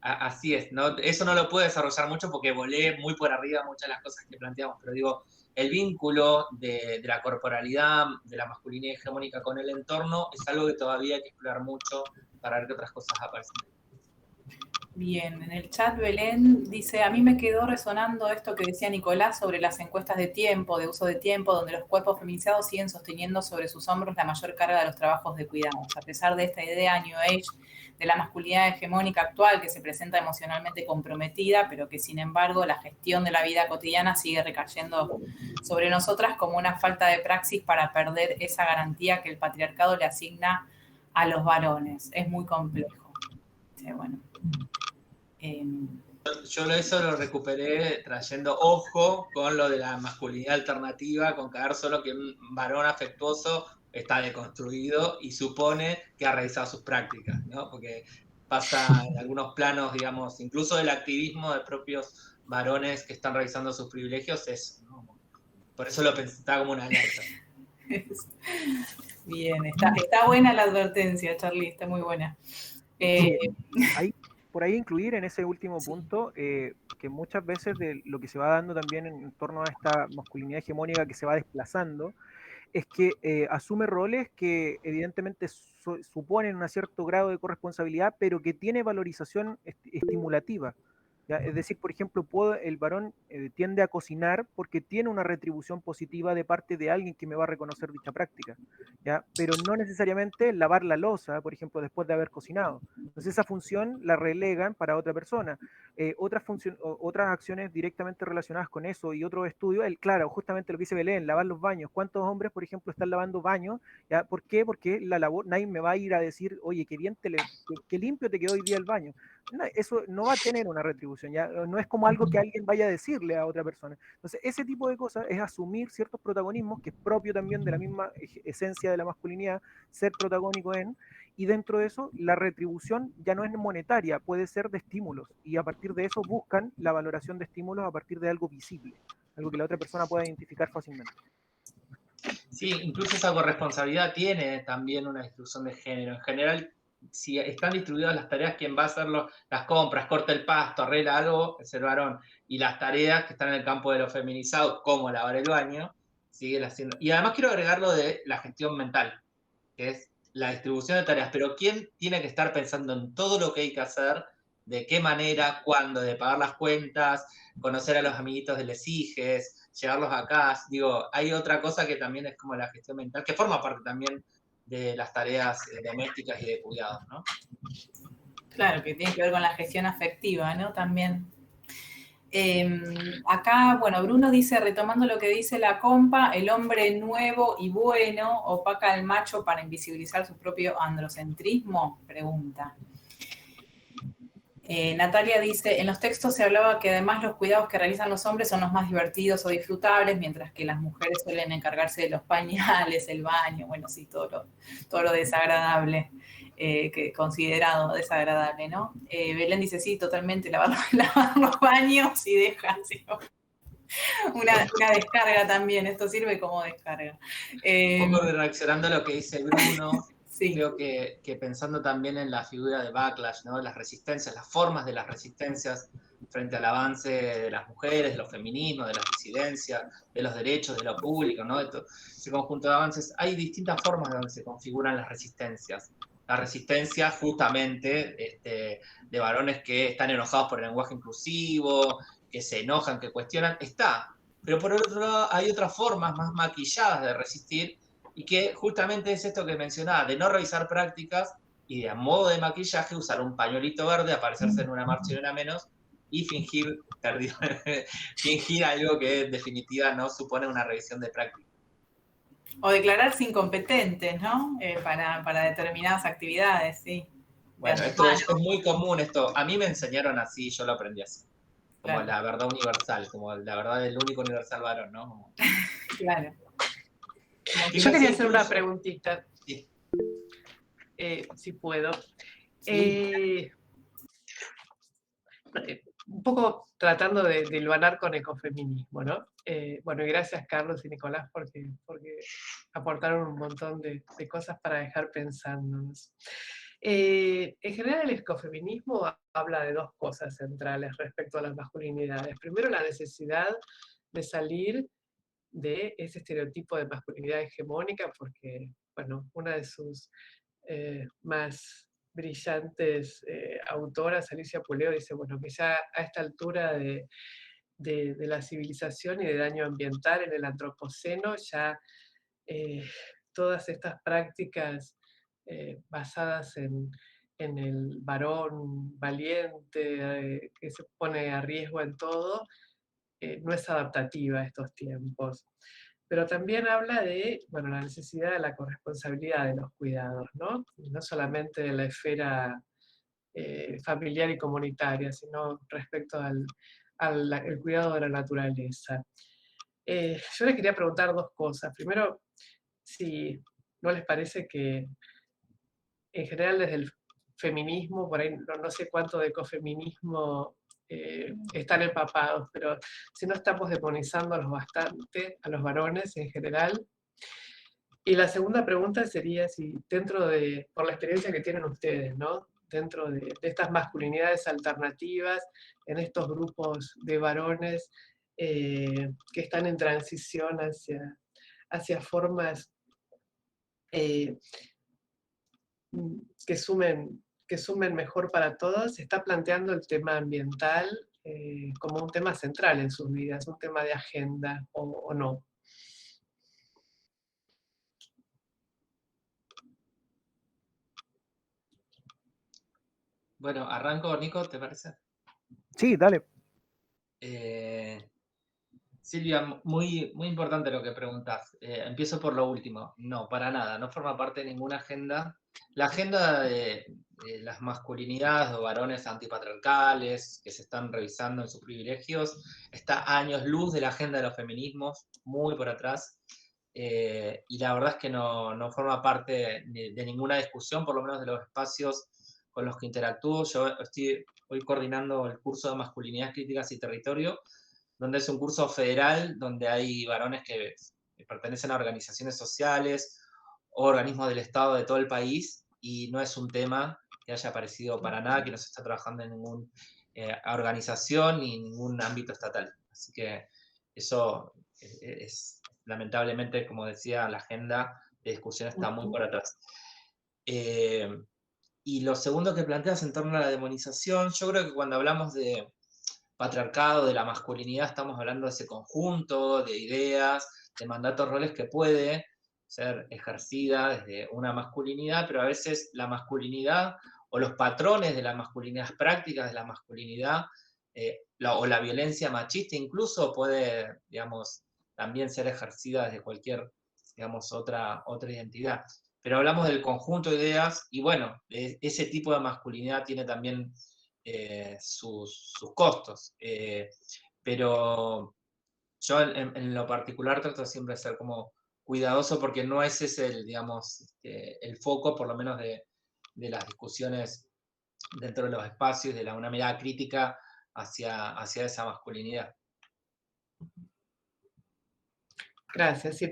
así es, ¿no? Eso no lo puedo desarrollar mucho porque volé muy por arriba muchas de las cosas que planteamos, pero digo, el vínculo de la corporalidad, de la masculinidad hegemónica con el entorno, es algo que todavía hay que explorar mucho para ver qué otras cosas aparecen. Bien, en el chat Belén dice, a mí me quedó resonando esto que decía Nicolás sobre las encuestas de tiempo, de uso de tiempo, donde los cuerpos feminizados siguen sosteniendo sobre sus hombros la mayor carga de los trabajos de cuidados. A pesar de esta idea New Age de la masculinidad hegemónica actual que se presenta emocionalmente comprometida, pero que sin embargo la gestión de la vida cotidiana sigue recayendo sobre nosotras como una falta de praxis para perder esa garantía que el patriarcado le asigna a los varones. Es muy complejo. Sí, bueno. Yo eso lo recuperé trayendo ojo con lo de la masculinidad alternativa, con caer solo que un varón afectuoso está deconstruido y supone que ha realizado sus prácticas, ¿no? Porque pasa en algunos planos, digamos, incluso del activismo de propios varones que están realizando sus privilegios, eso, ¿no? Por eso lo pensé, estaba como una alerta. Bien, está buena la advertencia, Charlie, está muy buena. Por ahí incluir en ese último punto que muchas veces de lo que se va dando también en torno a esta masculinidad hegemónica que se va desplazando, es que asume roles que evidentemente suponen un cierto grado de corresponsabilidad, pero que tiene valorización estimulativa. ¿Ya? Es decir, por ejemplo, el varón tiende a cocinar porque tiene una retribución positiva de parte de alguien que me va a reconocer dicha práctica, ¿ya? Pero no necesariamente lavar la loza, por ejemplo, después de haber cocinado. Entonces esa función la relegan para otra persona. Otras acciones directamente relacionadas con eso y otros estudios, claro, justamente lo que dice Belén, lavar los baños. ¿Cuántos hombres, por ejemplo, están lavando baños? ¿Ya? ¿Por qué? Porque la labor, nadie me va a ir a decir, oye, qué limpio te quedó hoy día el baño. No, eso no va a tener una retribución, ¿ya? No es como algo que alguien vaya a decirle a otra persona. Entonces, ese tipo de cosas es asumir ciertos protagonismos, que es propio también de la misma esencia de la masculinidad, ser protagónico y dentro de eso, la retribución ya no es monetaria, puede ser de estímulos, y a partir de eso buscan la valoración de estímulos a partir de algo visible, algo que la otra persona pueda identificar fácilmente. Sí, incluso esa corresponsabilidad tiene también una distribución de género. En general, si están distribuidas las tareas, quien va a hacer las compras, corta el pasto, arregla algo, es el varón. Y las tareas que están en el campo de lo feminizado, como lavar el baño, siguen haciendo. Y además quiero agregar lo de la gestión mental, que es la distribución de tareas. Pero ¿quién tiene que estar pensando en todo lo que hay que hacer? ¿De qué manera? ¿Cuándo? De pagar las cuentas, conocer a los amiguitos de les hijes, llevarlos a casa. Digo, hay otra cosa que también es como la gestión mental, que forma parte también de las tareas domésticas y de cuidados, ¿no? Claro, que tiene que ver con la gestión afectiva, ¿no? También. Acá, bueno, Bruno dice, retomando lo que dice la compa, el hombre nuevo y bueno opaca al macho para invisibilizar su propio androcentrismo, pregunta. Natalia dice, en los textos se hablaba que además los cuidados que realizan los hombres son los más divertidos o disfrutables, mientras que las mujeres suelen encargarse de los pañales, el baño, bueno, sí, todo lo desagradable, considerado desagradable, ¿no? Belén dice, sí, totalmente, lavar los baños y deja así, una descarga también, esto sirve como descarga. Un poco reaccionando a lo que dice Bruno, sí. Creo que pensando también en la figura de backlash, ¿no? Las resistencias, las formas de las resistencias frente al avance de las mujeres, de los feminismos, de las disidencias, de los derechos, de lo público, ¿no? Ese conjunto de avances. Hay distintas formas donde se configuran las resistencias. La resistencia justamente de varones que están enojados por el lenguaje inclusivo, que se enojan, que cuestionan, está. Pero por otro lado hay otras formas más maquilladas de resistir y que justamente es esto que mencionaba, de no revisar prácticas y de a modo de maquillaje usar un pañuelito verde, aparecerse en una marcha y una menos y fingir algo que en definitiva no supone una revisión de práctica. O declararse incompetentes, ¿no? Para determinadas actividades, sí. Bueno, esto es muy común, esto. A mí me enseñaron así, yo lo aprendí así. Como claro. La verdad universal, como la verdad del único universal varón, ¿no? Como... Claro. Yo quería hacer una preguntita. Sí. Si puedo. Sí. Un poco tratando de hilvanar con ecofeminismo, ¿no? Bueno, y gracias Carlos y Nicolás porque aportaron un montón de cosas para dejar pensándonos. En general el ecofeminismo habla de dos cosas centrales respecto a las masculinidades. Primero, la necesidad de salir de ese estereotipo de masculinidad hegemónica, porque, bueno, una de sus más brillantes autoras, Alicia Puleo, dice, bueno, que ya a esta altura de la civilización y de daño ambiental en el antropoceno, ya todas estas prácticas basadas en el varón valiente, que se pone a riesgo en todo, no es adaptativa a estos tiempos. Pero también habla de, bueno, la necesidad de la corresponsabilidad de los cuidados, ¿no? Y no solamente de la esfera familiar y comunitaria, sino respecto al cuidado de la naturaleza. Yo les quería preguntar dos cosas. Primero, si no les parece que en general desde el feminismo, por ahí no sé cuánto de ecofeminismo están empapados, pero si no estamos demonizándolos bastante a los varones en general. Y la segunda pregunta sería si dentro de, por la experiencia que tienen ustedes, ¿no? Dentro de estas masculinidades alternativas, en estos grupos de varones que están en transición hacia formas que sumen mejor para todos, está planteando el tema ambiental como un tema central en sus vidas, un tema de agenda o no. Bueno, arranco, Nico, ¿te parece? Sí, dale. Silvia, muy, muy importante lo que preguntas. Empiezo por lo último. No, para nada, no forma parte de ninguna agenda. La agenda de las masculinidades o varones antipatriarcales que se están revisando en sus privilegios está a años luz de la agenda de los feminismos, muy por atrás. Y la verdad es que no forma parte de ninguna discusión, por lo menos de los espacios con los que interactúo. Yo estoy hoy coordinando el curso de Masculinidades Críticas y Territorio, donde es un curso federal, donde hay varones que pertenecen a organizaciones sociales o organismos del Estado de todo el país, y no es un tema que haya aparecido para nada, que no se está trabajando en ninguna organización ni en ningún ámbito estatal. Así que eso es, lamentablemente, como decía, la agenda de discusión está muy por atrás. Y lo segundo que planteas en torno a la demonización, yo creo que cuando hablamos de patriarcado, de la masculinidad, estamos hablando de ese conjunto de ideas, de mandatos, roles que puede ser ejercida desde una masculinidad, pero a veces la masculinidad o los patrones de la masculinidad, las prácticas de la masculinidad, o la violencia machista incluso puede, digamos, también ser ejercida desde cualquier, digamos, otra identidad. Pero hablamos del conjunto de ideas y bueno, ese tipo de masculinidad tiene también sus costos. Pero yo en lo particular trato siempre de ser como cuidadoso porque no ese es el, digamos, el foco, por lo menos de las discusiones dentro de los espacios, de una mirada crítica hacia esa masculinidad. Gracias. Sí,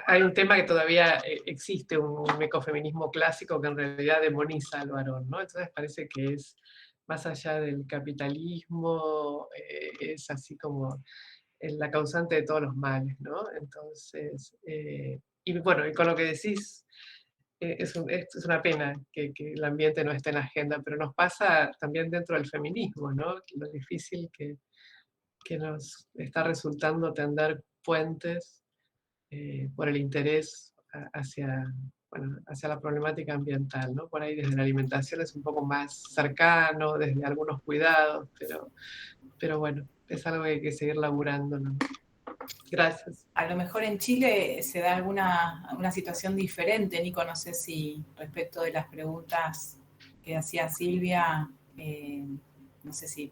hay un tema que todavía existe, un ecofeminismo clásico que en realidad demoniza al varón, ¿no? Entonces parece que es más allá del capitalismo, es así como la causante de todos los males, ¿no? Entonces, y bueno, y con lo que decís, es una pena que el ambiente no esté en la agenda, pero nos pasa también dentro del feminismo, ¿no? Lo difícil que nos está resultando tender puentes por el interés hacia la problemática ambiental, ¿no? Por ahí desde la alimentación es un poco más cercano, desde algunos cuidados, pero bueno, es algo que hay que seguir laburando, ¿no? Gracias. A lo mejor en Chile se da alguna situación diferente, Nico, no sé si respecto de las preguntas que hacía Silvia, no sé si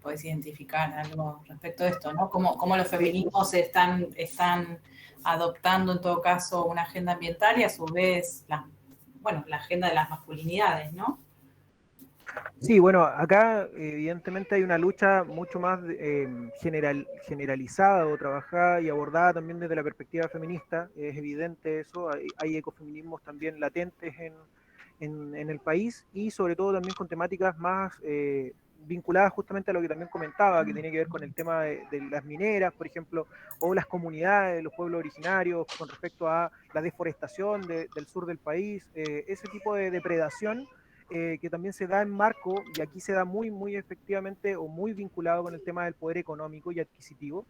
podés identificar algo respecto de esto, ¿no? Cómo los feminismos están adoptando en todo caso una agenda ambiental y a su vez la agenda de las masculinidades, ¿no? Sí, bueno, acá evidentemente hay una lucha mucho más generalizada o trabajada y abordada también desde la perspectiva feminista. Es evidente eso, hay ecofeminismos también latentes en el país y sobre todo también con temáticas más vinculadas justamente a lo que también comentaba, que tiene que ver con el tema de las mineras, por ejemplo, o las comunidades, los pueblos originarios, con respecto a la deforestación del sur del país, ese tipo de depredación que también se da en marco, y aquí se da muy, muy efectivamente o muy vinculado con el tema del poder económico y adquisitivo.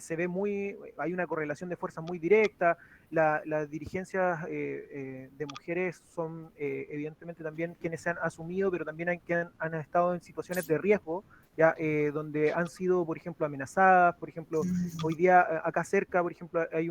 Se ve hay una correlación de fuerzas muy directa, las dirigencias de mujeres son evidentemente también quienes se han asumido, pero también hay quienes han estado en situaciones de riesgo, ya donde han sido, por ejemplo, amenazadas. Por ejemplo, hoy día acá cerca, por ejemplo, hay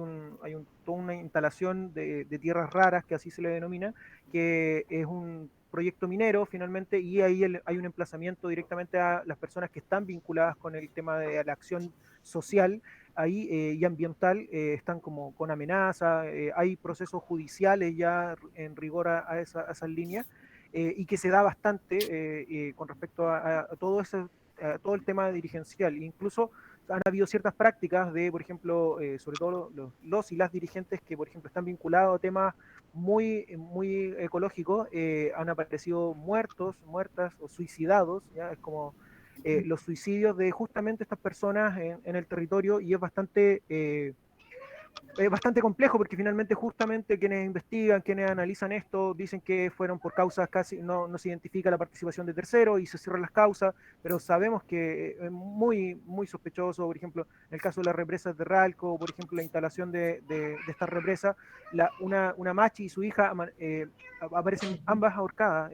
toda una instalación de tierras raras, que así se le denomina, que es un proyecto minero finalmente, y ahí hay un emplazamiento directamente a las personas que están vinculadas con el tema de la acción social ahí y ambiental, están como con amenaza, hay procesos judiciales ya en rigor a esas líneas, y que se da bastante con respecto a todo todo el tema dirigencial. Incluso han habido ciertas prácticas de, por ejemplo, sobre todo los y las dirigentes que, por ejemplo, están vinculados a temas muy, muy ecológicos, han aparecido muertas o suicidados, ¿ya? Es como los suicidios de justamente estas personas en el territorio, y es bastante es bastante complejo porque finalmente justamente quienes investigan, quienes analizan esto, dicen que fueron por causas casi, no se identifica la participación de terceros y se cierran las causas, pero sabemos que es muy, muy sospechoso, por ejemplo, en el caso de las represas de Ralco, por ejemplo, la instalación de estas represas, una machi y su hija aparecen ambas ahorcadas.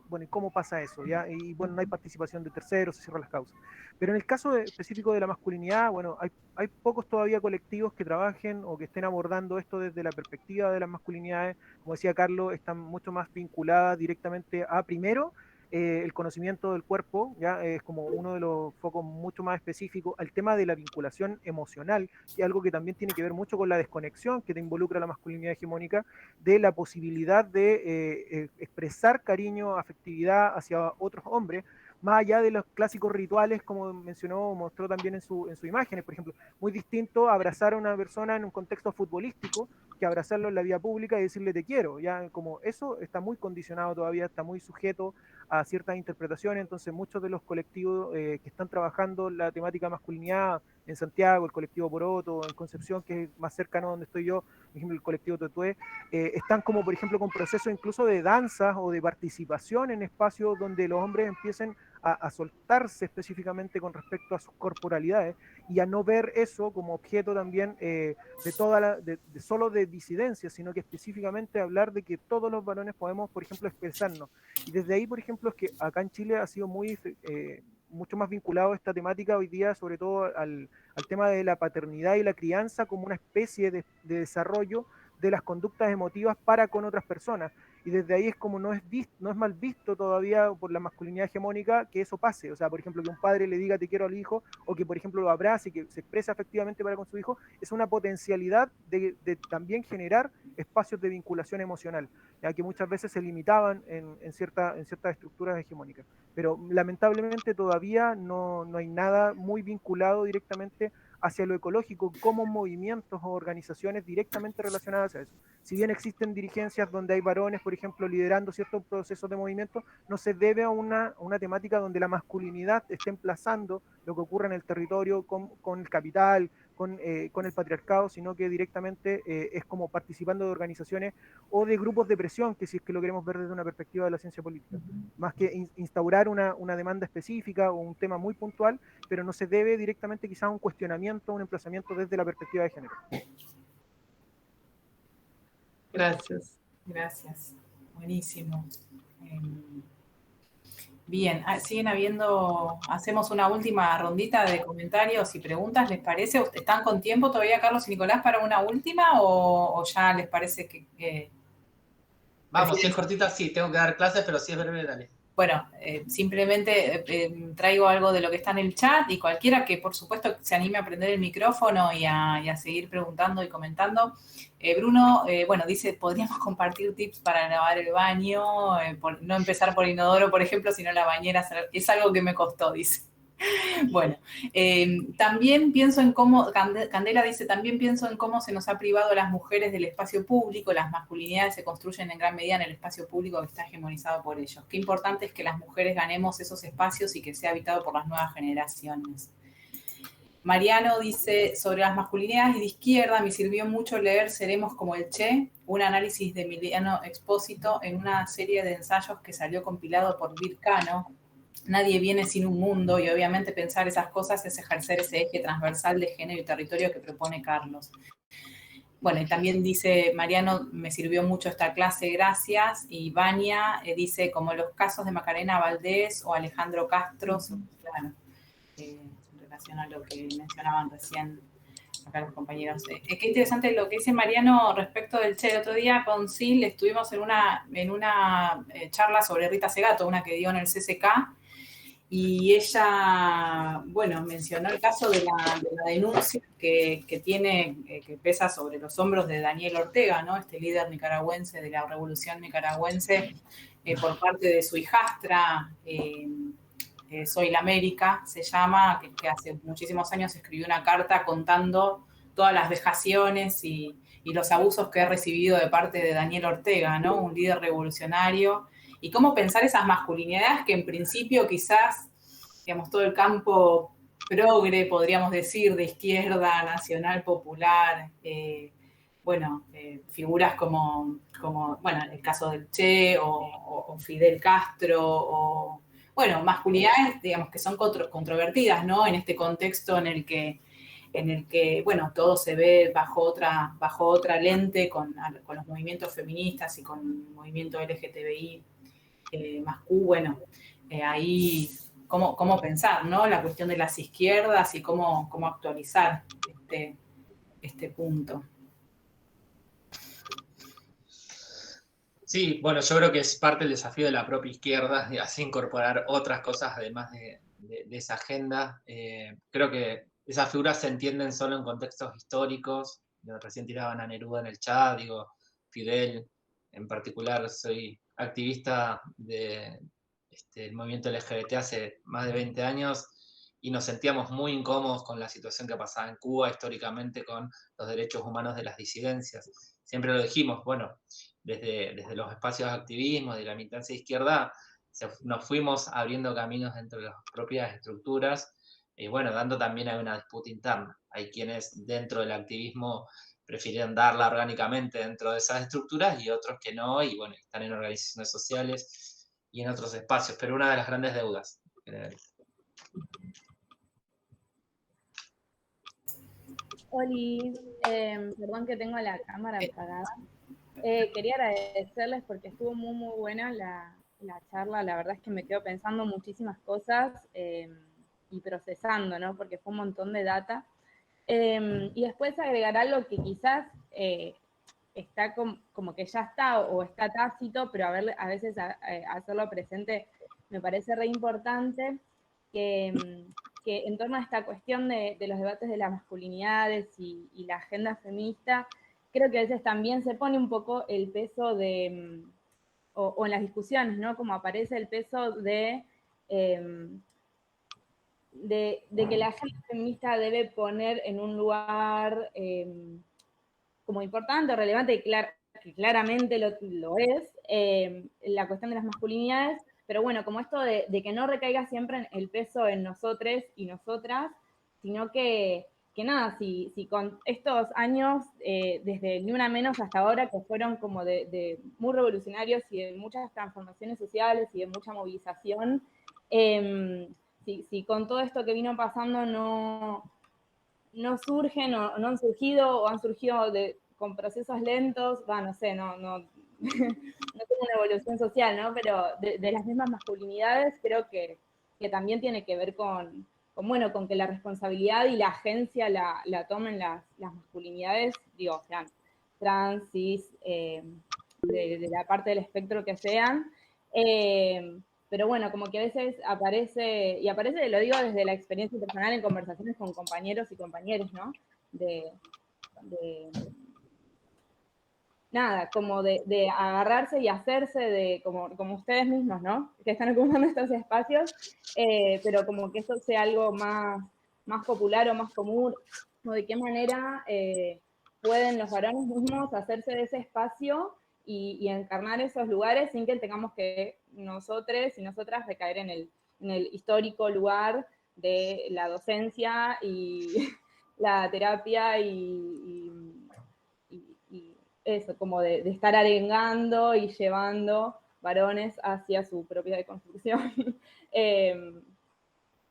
Bueno, ¿y cómo pasa eso? ¿Ya? Y bueno, no hay participación de terceros, se cierran las causas. Pero en el caso específico de la masculinidad, bueno, hay pocos todavía colectivos que trabajen o que estén abordando esto desde la perspectiva de las masculinidades. Como decía Carlos, están mucho más vinculadas directamente a, primero, el conocimiento del cuerpo, ya es como uno de los focos mucho más específicos, al tema de la vinculación emocional, que es algo que también tiene que ver mucho con la desconexión que te involucra la masculinidad hegemónica, de la posibilidad de expresar cariño, afectividad hacia otros hombres, más allá de los clásicos rituales, como mencionó, mostró también en sus imágenes, por ejemplo, muy distinto abrazar a una persona en un contexto futbolístico que abrazarlo en la vía pública y decirle te quiero, ya como eso está muy condicionado todavía, está muy sujeto a ciertas interpretaciones, entonces muchos de los colectivos que están trabajando la temática masculinidad en Santiago, el colectivo Poroto, en Concepción, que es más cercano a donde estoy yo, por ejemplo, el colectivo Tetué, están como, por ejemplo, con procesos incluso de danzas o de participación en espacios donde los hombres empiecen a soltarse específicamente con respecto a sus corporalidades y a no ver eso como objeto también de solo de disidencia, sino que específicamente hablar de que todos los varones podemos, por ejemplo, expresarnos. Y desde ahí, por ejemplo, es que acá en Chile ha sido mucho más vinculado esta temática hoy día, sobre todo al tema de la paternidad y la crianza como una especie de desarrollo de las conductas emotivas para con otras personas. Y desde ahí es como no es mal visto todavía por la masculinidad hegemónica que eso pase. O sea, por ejemplo, que un padre le diga te quiero al hijo, o que, por ejemplo, lo abrace y que se expresa afectivamente para con su hijo, es una potencialidad de también generar espacios de vinculación emocional, ya que muchas veces se limitaban en ciertas estructuras hegemónicas. Pero lamentablemente todavía no hay nada muy vinculado directamente hacia lo ecológico como movimientos o organizaciones directamente relacionadas a eso. Si bien existen dirigencias donde hay varones, por ejemplo, liderando ciertos procesos de movimiento, no se debe a una temática donde la masculinidad esté emplazando lo que ocurre en el territorio con el capital, con el patriarcado, sino que directamente es como participando de organizaciones o de grupos de presión, que si es que lo queremos ver desde una perspectiva de la ciencia política, más que instaurar una demanda específica o un tema muy puntual, pero no se debe directamente quizás a un cuestionamiento, un emplazamiento desde la perspectiva de género. Gracias. Gracias. Buenísimo. Bien, hacemos una última rondita de comentarios y preguntas, ¿les parece? ¿Están con tiempo todavía, Carlos y Nicolás, para una última o ya les parece que Vamos, si es cortita, sí, tengo que dar clases, pero si es breve, dale. Bueno, simplemente traigo algo de lo que está en el chat y cualquiera que, por supuesto, se anime a prender el micrófono y a seguir preguntando y comentando. Bruno, dice, podríamos compartir tips para lavar el baño, no empezar por inodoro, por ejemplo, sino la bañera. Es algo que me costó, dice. Bueno, también pienso en cómo, Candela dice, también pienso en cómo se nos ha privado a las mujeres del espacio público, las masculinidades se construyen en gran medida en el espacio público que está hegemonizado por ellos. Qué importante es que las mujeres ganemos esos espacios y que sea habitado por las nuevas generaciones. Mariano dice, sobre las masculinidades de izquierda, me sirvió mucho leer Seremos como el Che, un análisis de Emiliano Expósito en una serie de ensayos que salió compilado por Vircano. Nadie viene sin un mundo y obviamente pensar esas cosas es ejercer ese eje transversal de género y territorio que propone Carlos. Bueno, y también dice Mariano, me sirvió mucho esta clase, gracias. Y Vania dice, como los casos de Macarena Valdés o Alejandro Castro, claro, en relación a lo que mencionaban recién acá los compañeros. Qué interesante lo que dice Mariano respecto del Che. El otro día con Sil estuvimos en una charla sobre Rita Segato, una que dio en el CCK, y ella, mencionó el caso de la denuncia que pesa sobre los hombros de Daniel Ortega, ¿no? Este líder nicaragüense de la revolución nicaragüense, por parte de su hijastra, Soy la América, se llama, que hace muchísimos años escribió una carta contando todas las vejaciones y los abusos que ha recibido de parte de Daniel Ortega, ¿no? Un líder revolucionario. Y cómo pensar esas masculinidades que en principio quizás, digamos, todo el campo progre, podríamos decir, de izquierda, nacional, popular, figuras como, bueno, el caso del Che o Fidel Castro, o, bueno, masculinidades, digamos, que son controvertidas, ¿no? En este contexto en el que, bueno, todo se ve bajo otra lente con los movimientos feministas y con el movimiento LGTBI más Q, bueno, ahí cómo pensar, ¿no? La cuestión de las izquierdas y cómo actualizar este punto. Sí, bueno, yo creo que es parte del desafío de la propia izquierda, de así incorporar otras cosas además de esa agenda. Creo que esas figuras se entienden solo en contextos históricos. Recién tiraban a Neruda en el chat, digo, Fidel, en particular, soy activista del movimiento LGBT hace más de 20 años y nos sentíamos muy incómodos con la situación que pasaba en Cuba históricamente con los derechos humanos de las disidencias. Siempre lo dijimos, bueno, desde los espacios de activismo, de la militancia de izquierda, nos fuimos abriendo caminos dentro de las propias estructuras y bueno, dando también a una disputa interna. Hay quienes dentro del activismo prefieren darla orgánicamente dentro de esas estructuras y otros que no, y bueno, están en organizaciones sociales y en otros espacios, pero una de las grandes deudas. Oli, perdón que tengo la cámara apagada. Quería agradecerles porque estuvo muy, muy buena la charla. La verdad es que me quedo pensando muchísimas cosas y procesando, ¿no? Porque fue un montón de data. Y después agregar algo que quizás está como que ya está o está tácito, pero a veces hacerlo presente me parece re importante, que en torno a esta cuestión de los debates de las masculinidades y la agenda feminista, creo que a veces también se pone un poco el peso o en las discusiones, ¿no? Como aparece el peso de que la agenda feminista debe poner en un lugar como importante, relevante, y que claramente lo es, la cuestión de las masculinidades, pero bueno, como esto de que no recaiga siempre el peso en nosotros y nosotras, sino que nada, si con estos años, desde Ni Una Menos hasta ahora, que fueron como de muy revolucionarios y de muchas transformaciones sociales y de mucha movilización, si con todo esto que vino pasando no surgen o no han surgido o han surgido con procesos lentos, no sé, no tengo una evolución social, ¿no? Pero de las mismas masculinidades creo que también tiene que ver con que la responsabilidad y la agencia la tomen las masculinidades, digo, sean trans, cis, de la parte del espectro que sean, pero bueno, como que a veces aparece, y aparece, lo digo desde la experiencia personal en conversaciones con compañeros y compañeras, ¿no? Nada, como de agarrarse y hacerse como ustedes mismos, ¿no? Que están ocupando estos espacios, pero como que eso sea algo más popular o más común, o de qué manera pueden los varones mismos hacerse de ese espacio y encarnar esos lugares sin que tengamos que nosotros y nosotras recaer en el histórico lugar de la docencia y la terapia y eso, como de estar arengando y llevando varones hacia su propia deconstrucción.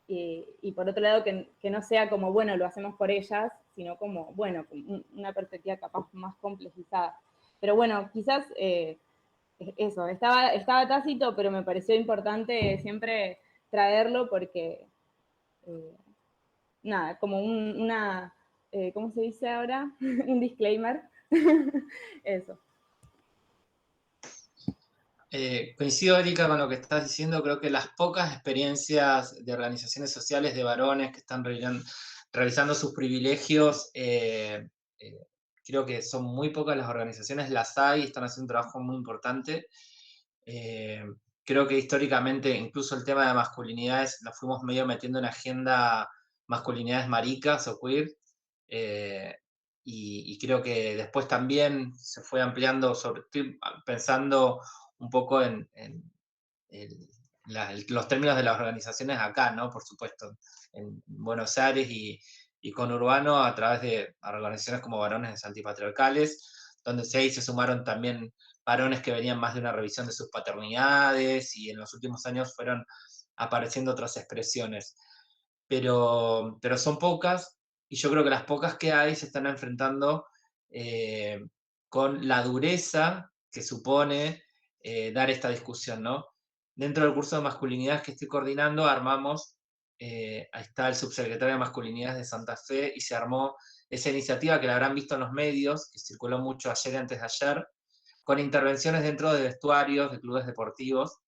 Y por otro lado, que no sea como, bueno, lo hacemos por ellas, sino como, bueno, una perspectiva capaz más complejizada. Pero bueno, quizás eso, estaba tácito, pero me pareció importante siempre traerlo porque, nada, como ¿cómo se dice ahora? Un disclaimer. Eso. Coincido, Erika, con lo que estás diciendo. Creo que las pocas experiencias de organizaciones sociales de varones que están realizando sus privilegios, creo que son muy pocas las organizaciones, las hay, están haciendo un trabajo muy importante. Creo que históricamente incluso el tema de masculinidades lo fuimos medio metiendo en agenda masculinidades maricas o queer, y creo que después también se fue ampliando, estoy pensando un poco en los términos de las organizaciones acá, ¿no? Por supuesto, en Buenos Aires y conurbano a través de organizaciones como Varones Antipatriarcales, donde se sumaron también varones que venían más de una revisión de sus paternidades, y en los últimos años fueron apareciendo otras expresiones. Pero son pocas, y yo creo que las pocas que hay se están enfrentando con la dureza que supone dar esta discusión, ¿no? Dentro del curso de masculinidades que estoy coordinando, armamos, ahí está el subsecretario de Masculinidades de Santa Fe, y se armó esa iniciativa que la habrán visto en los medios, que circuló mucho ayer y antes de ayer, con intervenciones dentro de vestuarios, de clubes deportivos,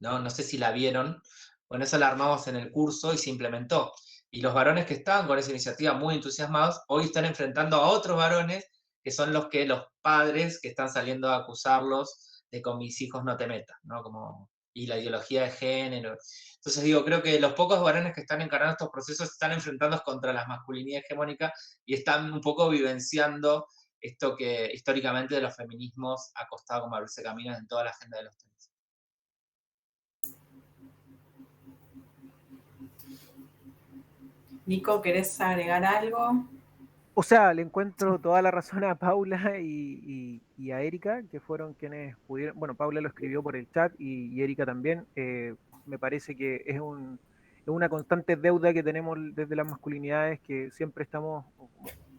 ¿no? No sé si la vieron. Bueno, eso la armamos en el curso y se implementó. Y los varones que estaban con esa iniciativa muy entusiasmados, hoy están enfrentando a otros varones que son los padres que están saliendo a acusarlos de con mis hijos no te metas, ¿no? Y la ideología de género. Entonces digo, creo que los pocos varones que están encarando estos procesos están enfrentados contra la masculinidad hegemónica y están un poco vivenciando esto que históricamente de los feminismos ha costado como abrirse caminos en toda la agenda de los temas. Nico, ¿querés agregar algo? O sea, le encuentro toda la razón a Paula y a Erika, que fueron quienes pudieron, bueno, Paula lo escribió por el chat y Erika también. Me parece que es una constante deuda que tenemos desde las masculinidades, que siempre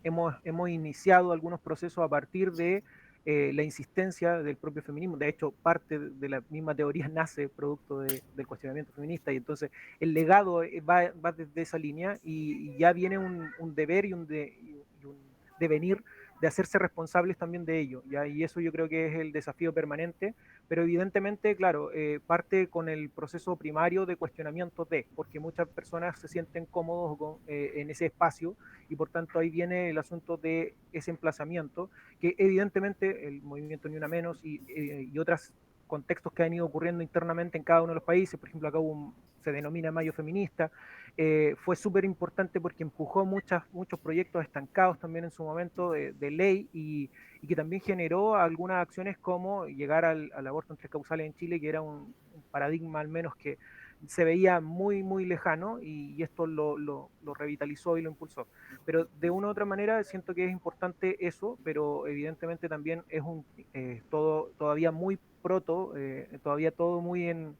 hemos iniciado algunos procesos a partir de la insistencia del propio feminismo. De hecho, parte de la misma teoría nace producto del cuestionamiento feminista, y entonces el legado va desde esa línea, y ya viene un deber y un devenir de hacerse responsables también de ello, ¿ya? Y eso yo creo que es el desafío permanente, pero evidentemente, claro, parte con el proceso primario de cuestionamiento porque muchas personas se sienten cómodos en ese espacio, y por tanto ahí viene el asunto de ese emplazamiento, que evidentemente el movimiento Ni Una Menos y otros contextos que han ido ocurriendo internamente en cada uno de los países, por ejemplo acá se denomina Mayo Feminista, fue súper importante porque empujó muchos proyectos estancados también en su momento de ley, y que también generó algunas acciones como llegar al aborto en 3 causales en Chile, que era un paradigma al menos que se veía muy, muy lejano, y esto lo revitalizó y lo impulsó. Pero de una u otra manera siento que es importante eso, pero evidentemente también es todavía muy proto, todavía todo muy en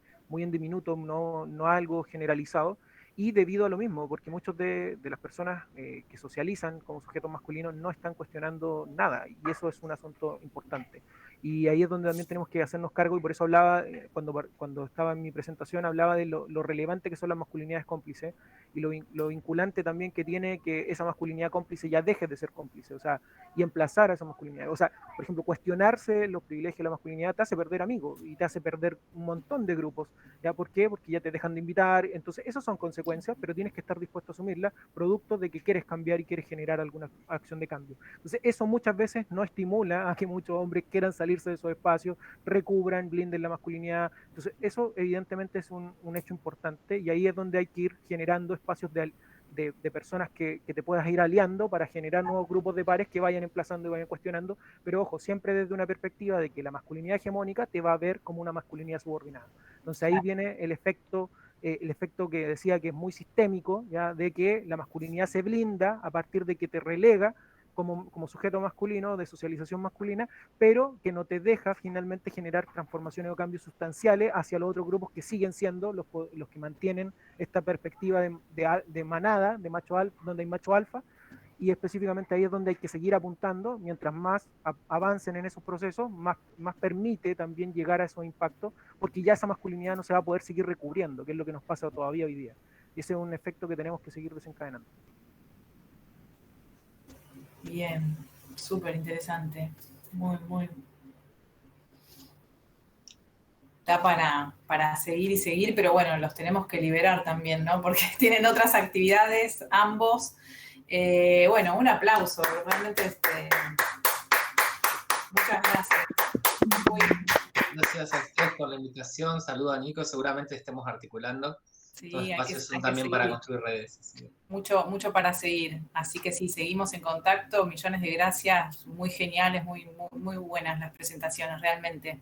diminuto, no algo generalizado, y debido a lo mismo, porque muchos de las personas que socializan como sujetos masculinos no están cuestionando nada, y eso es un asunto importante. Y ahí es donde también tenemos que hacernos cargo, y por eso hablaba, cuando estaba en mi presentación, hablaba de lo relevante que son las masculinidades cómplices, y lo vinculante también que tiene que esa masculinidad cómplice ya deje de ser cómplice, o sea, y emplazar a esa masculinidad. O sea, por ejemplo, cuestionarse los privilegios de la masculinidad te hace perder amigos, y te hace perder un montón de grupos. ¿Ya? ¿Por qué? Porque ya te dejan de invitar. Entonces, esas son consecuencias, pero tienes que estar dispuesto a asumirlas, producto de que quieres cambiar y quieres generar alguna acción de cambio. Entonces, eso muchas veces no estimula a que muchos hombres quieran salirse de esos espacios, recubran, blinden la masculinidad. Entonces, eso evidentemente es un hecho importante, y ahí es donde hay que ir generando espacios de personas que te puedas ir aliando para generar nuevos grupos de pares que vayan emplazando y vayan cuestionando, pero ojo, siempre desde una perspectiva de que la masculinidad hegemónica te va a ver como una masculinidad subordinada. Entonces ahí viene el efecto que decía que es muy sistémico, ¿ya? De que la masculinidad se blinda a partir de que te relega como sujeto masculino, de socialización masculina, pero que no te deja finalmente generar transformaciones o cambios sustanciales hacia los otros grupos que siguen siendo los que mantienen esta perspectiva de manada, de macho alfa, donde hay macho alfa, y específicamente ahí es donde hay que seguir apuntando. Mientras más avancen en esos procesos, más permite también llegar a esos impactos, porque ya esa masculinidad no se va a poder seguir recubriendo, que es lo que nos pasa todavía hoy día. Y ese es un efecto que tenemos que seguir desencadenando. Bien, súper interesante. Muy, muy. Da para seguir y seguir, pero bueno, los tenemos que liberar también, ¿no? Porque tienen otras actividades, ambos. Bueno, un aplauso, realmente muchas gracias. Gracias a ustedes por la invitación, saludo a Nico, seguramente estemos articulando. Sí, Estos espacios son también seguir. Para construir redes. Así. Mucho para seguir, así que sí, seguimos en contacto, millones de gracias, muy geniales, muy buenas las presentaciones, realmente.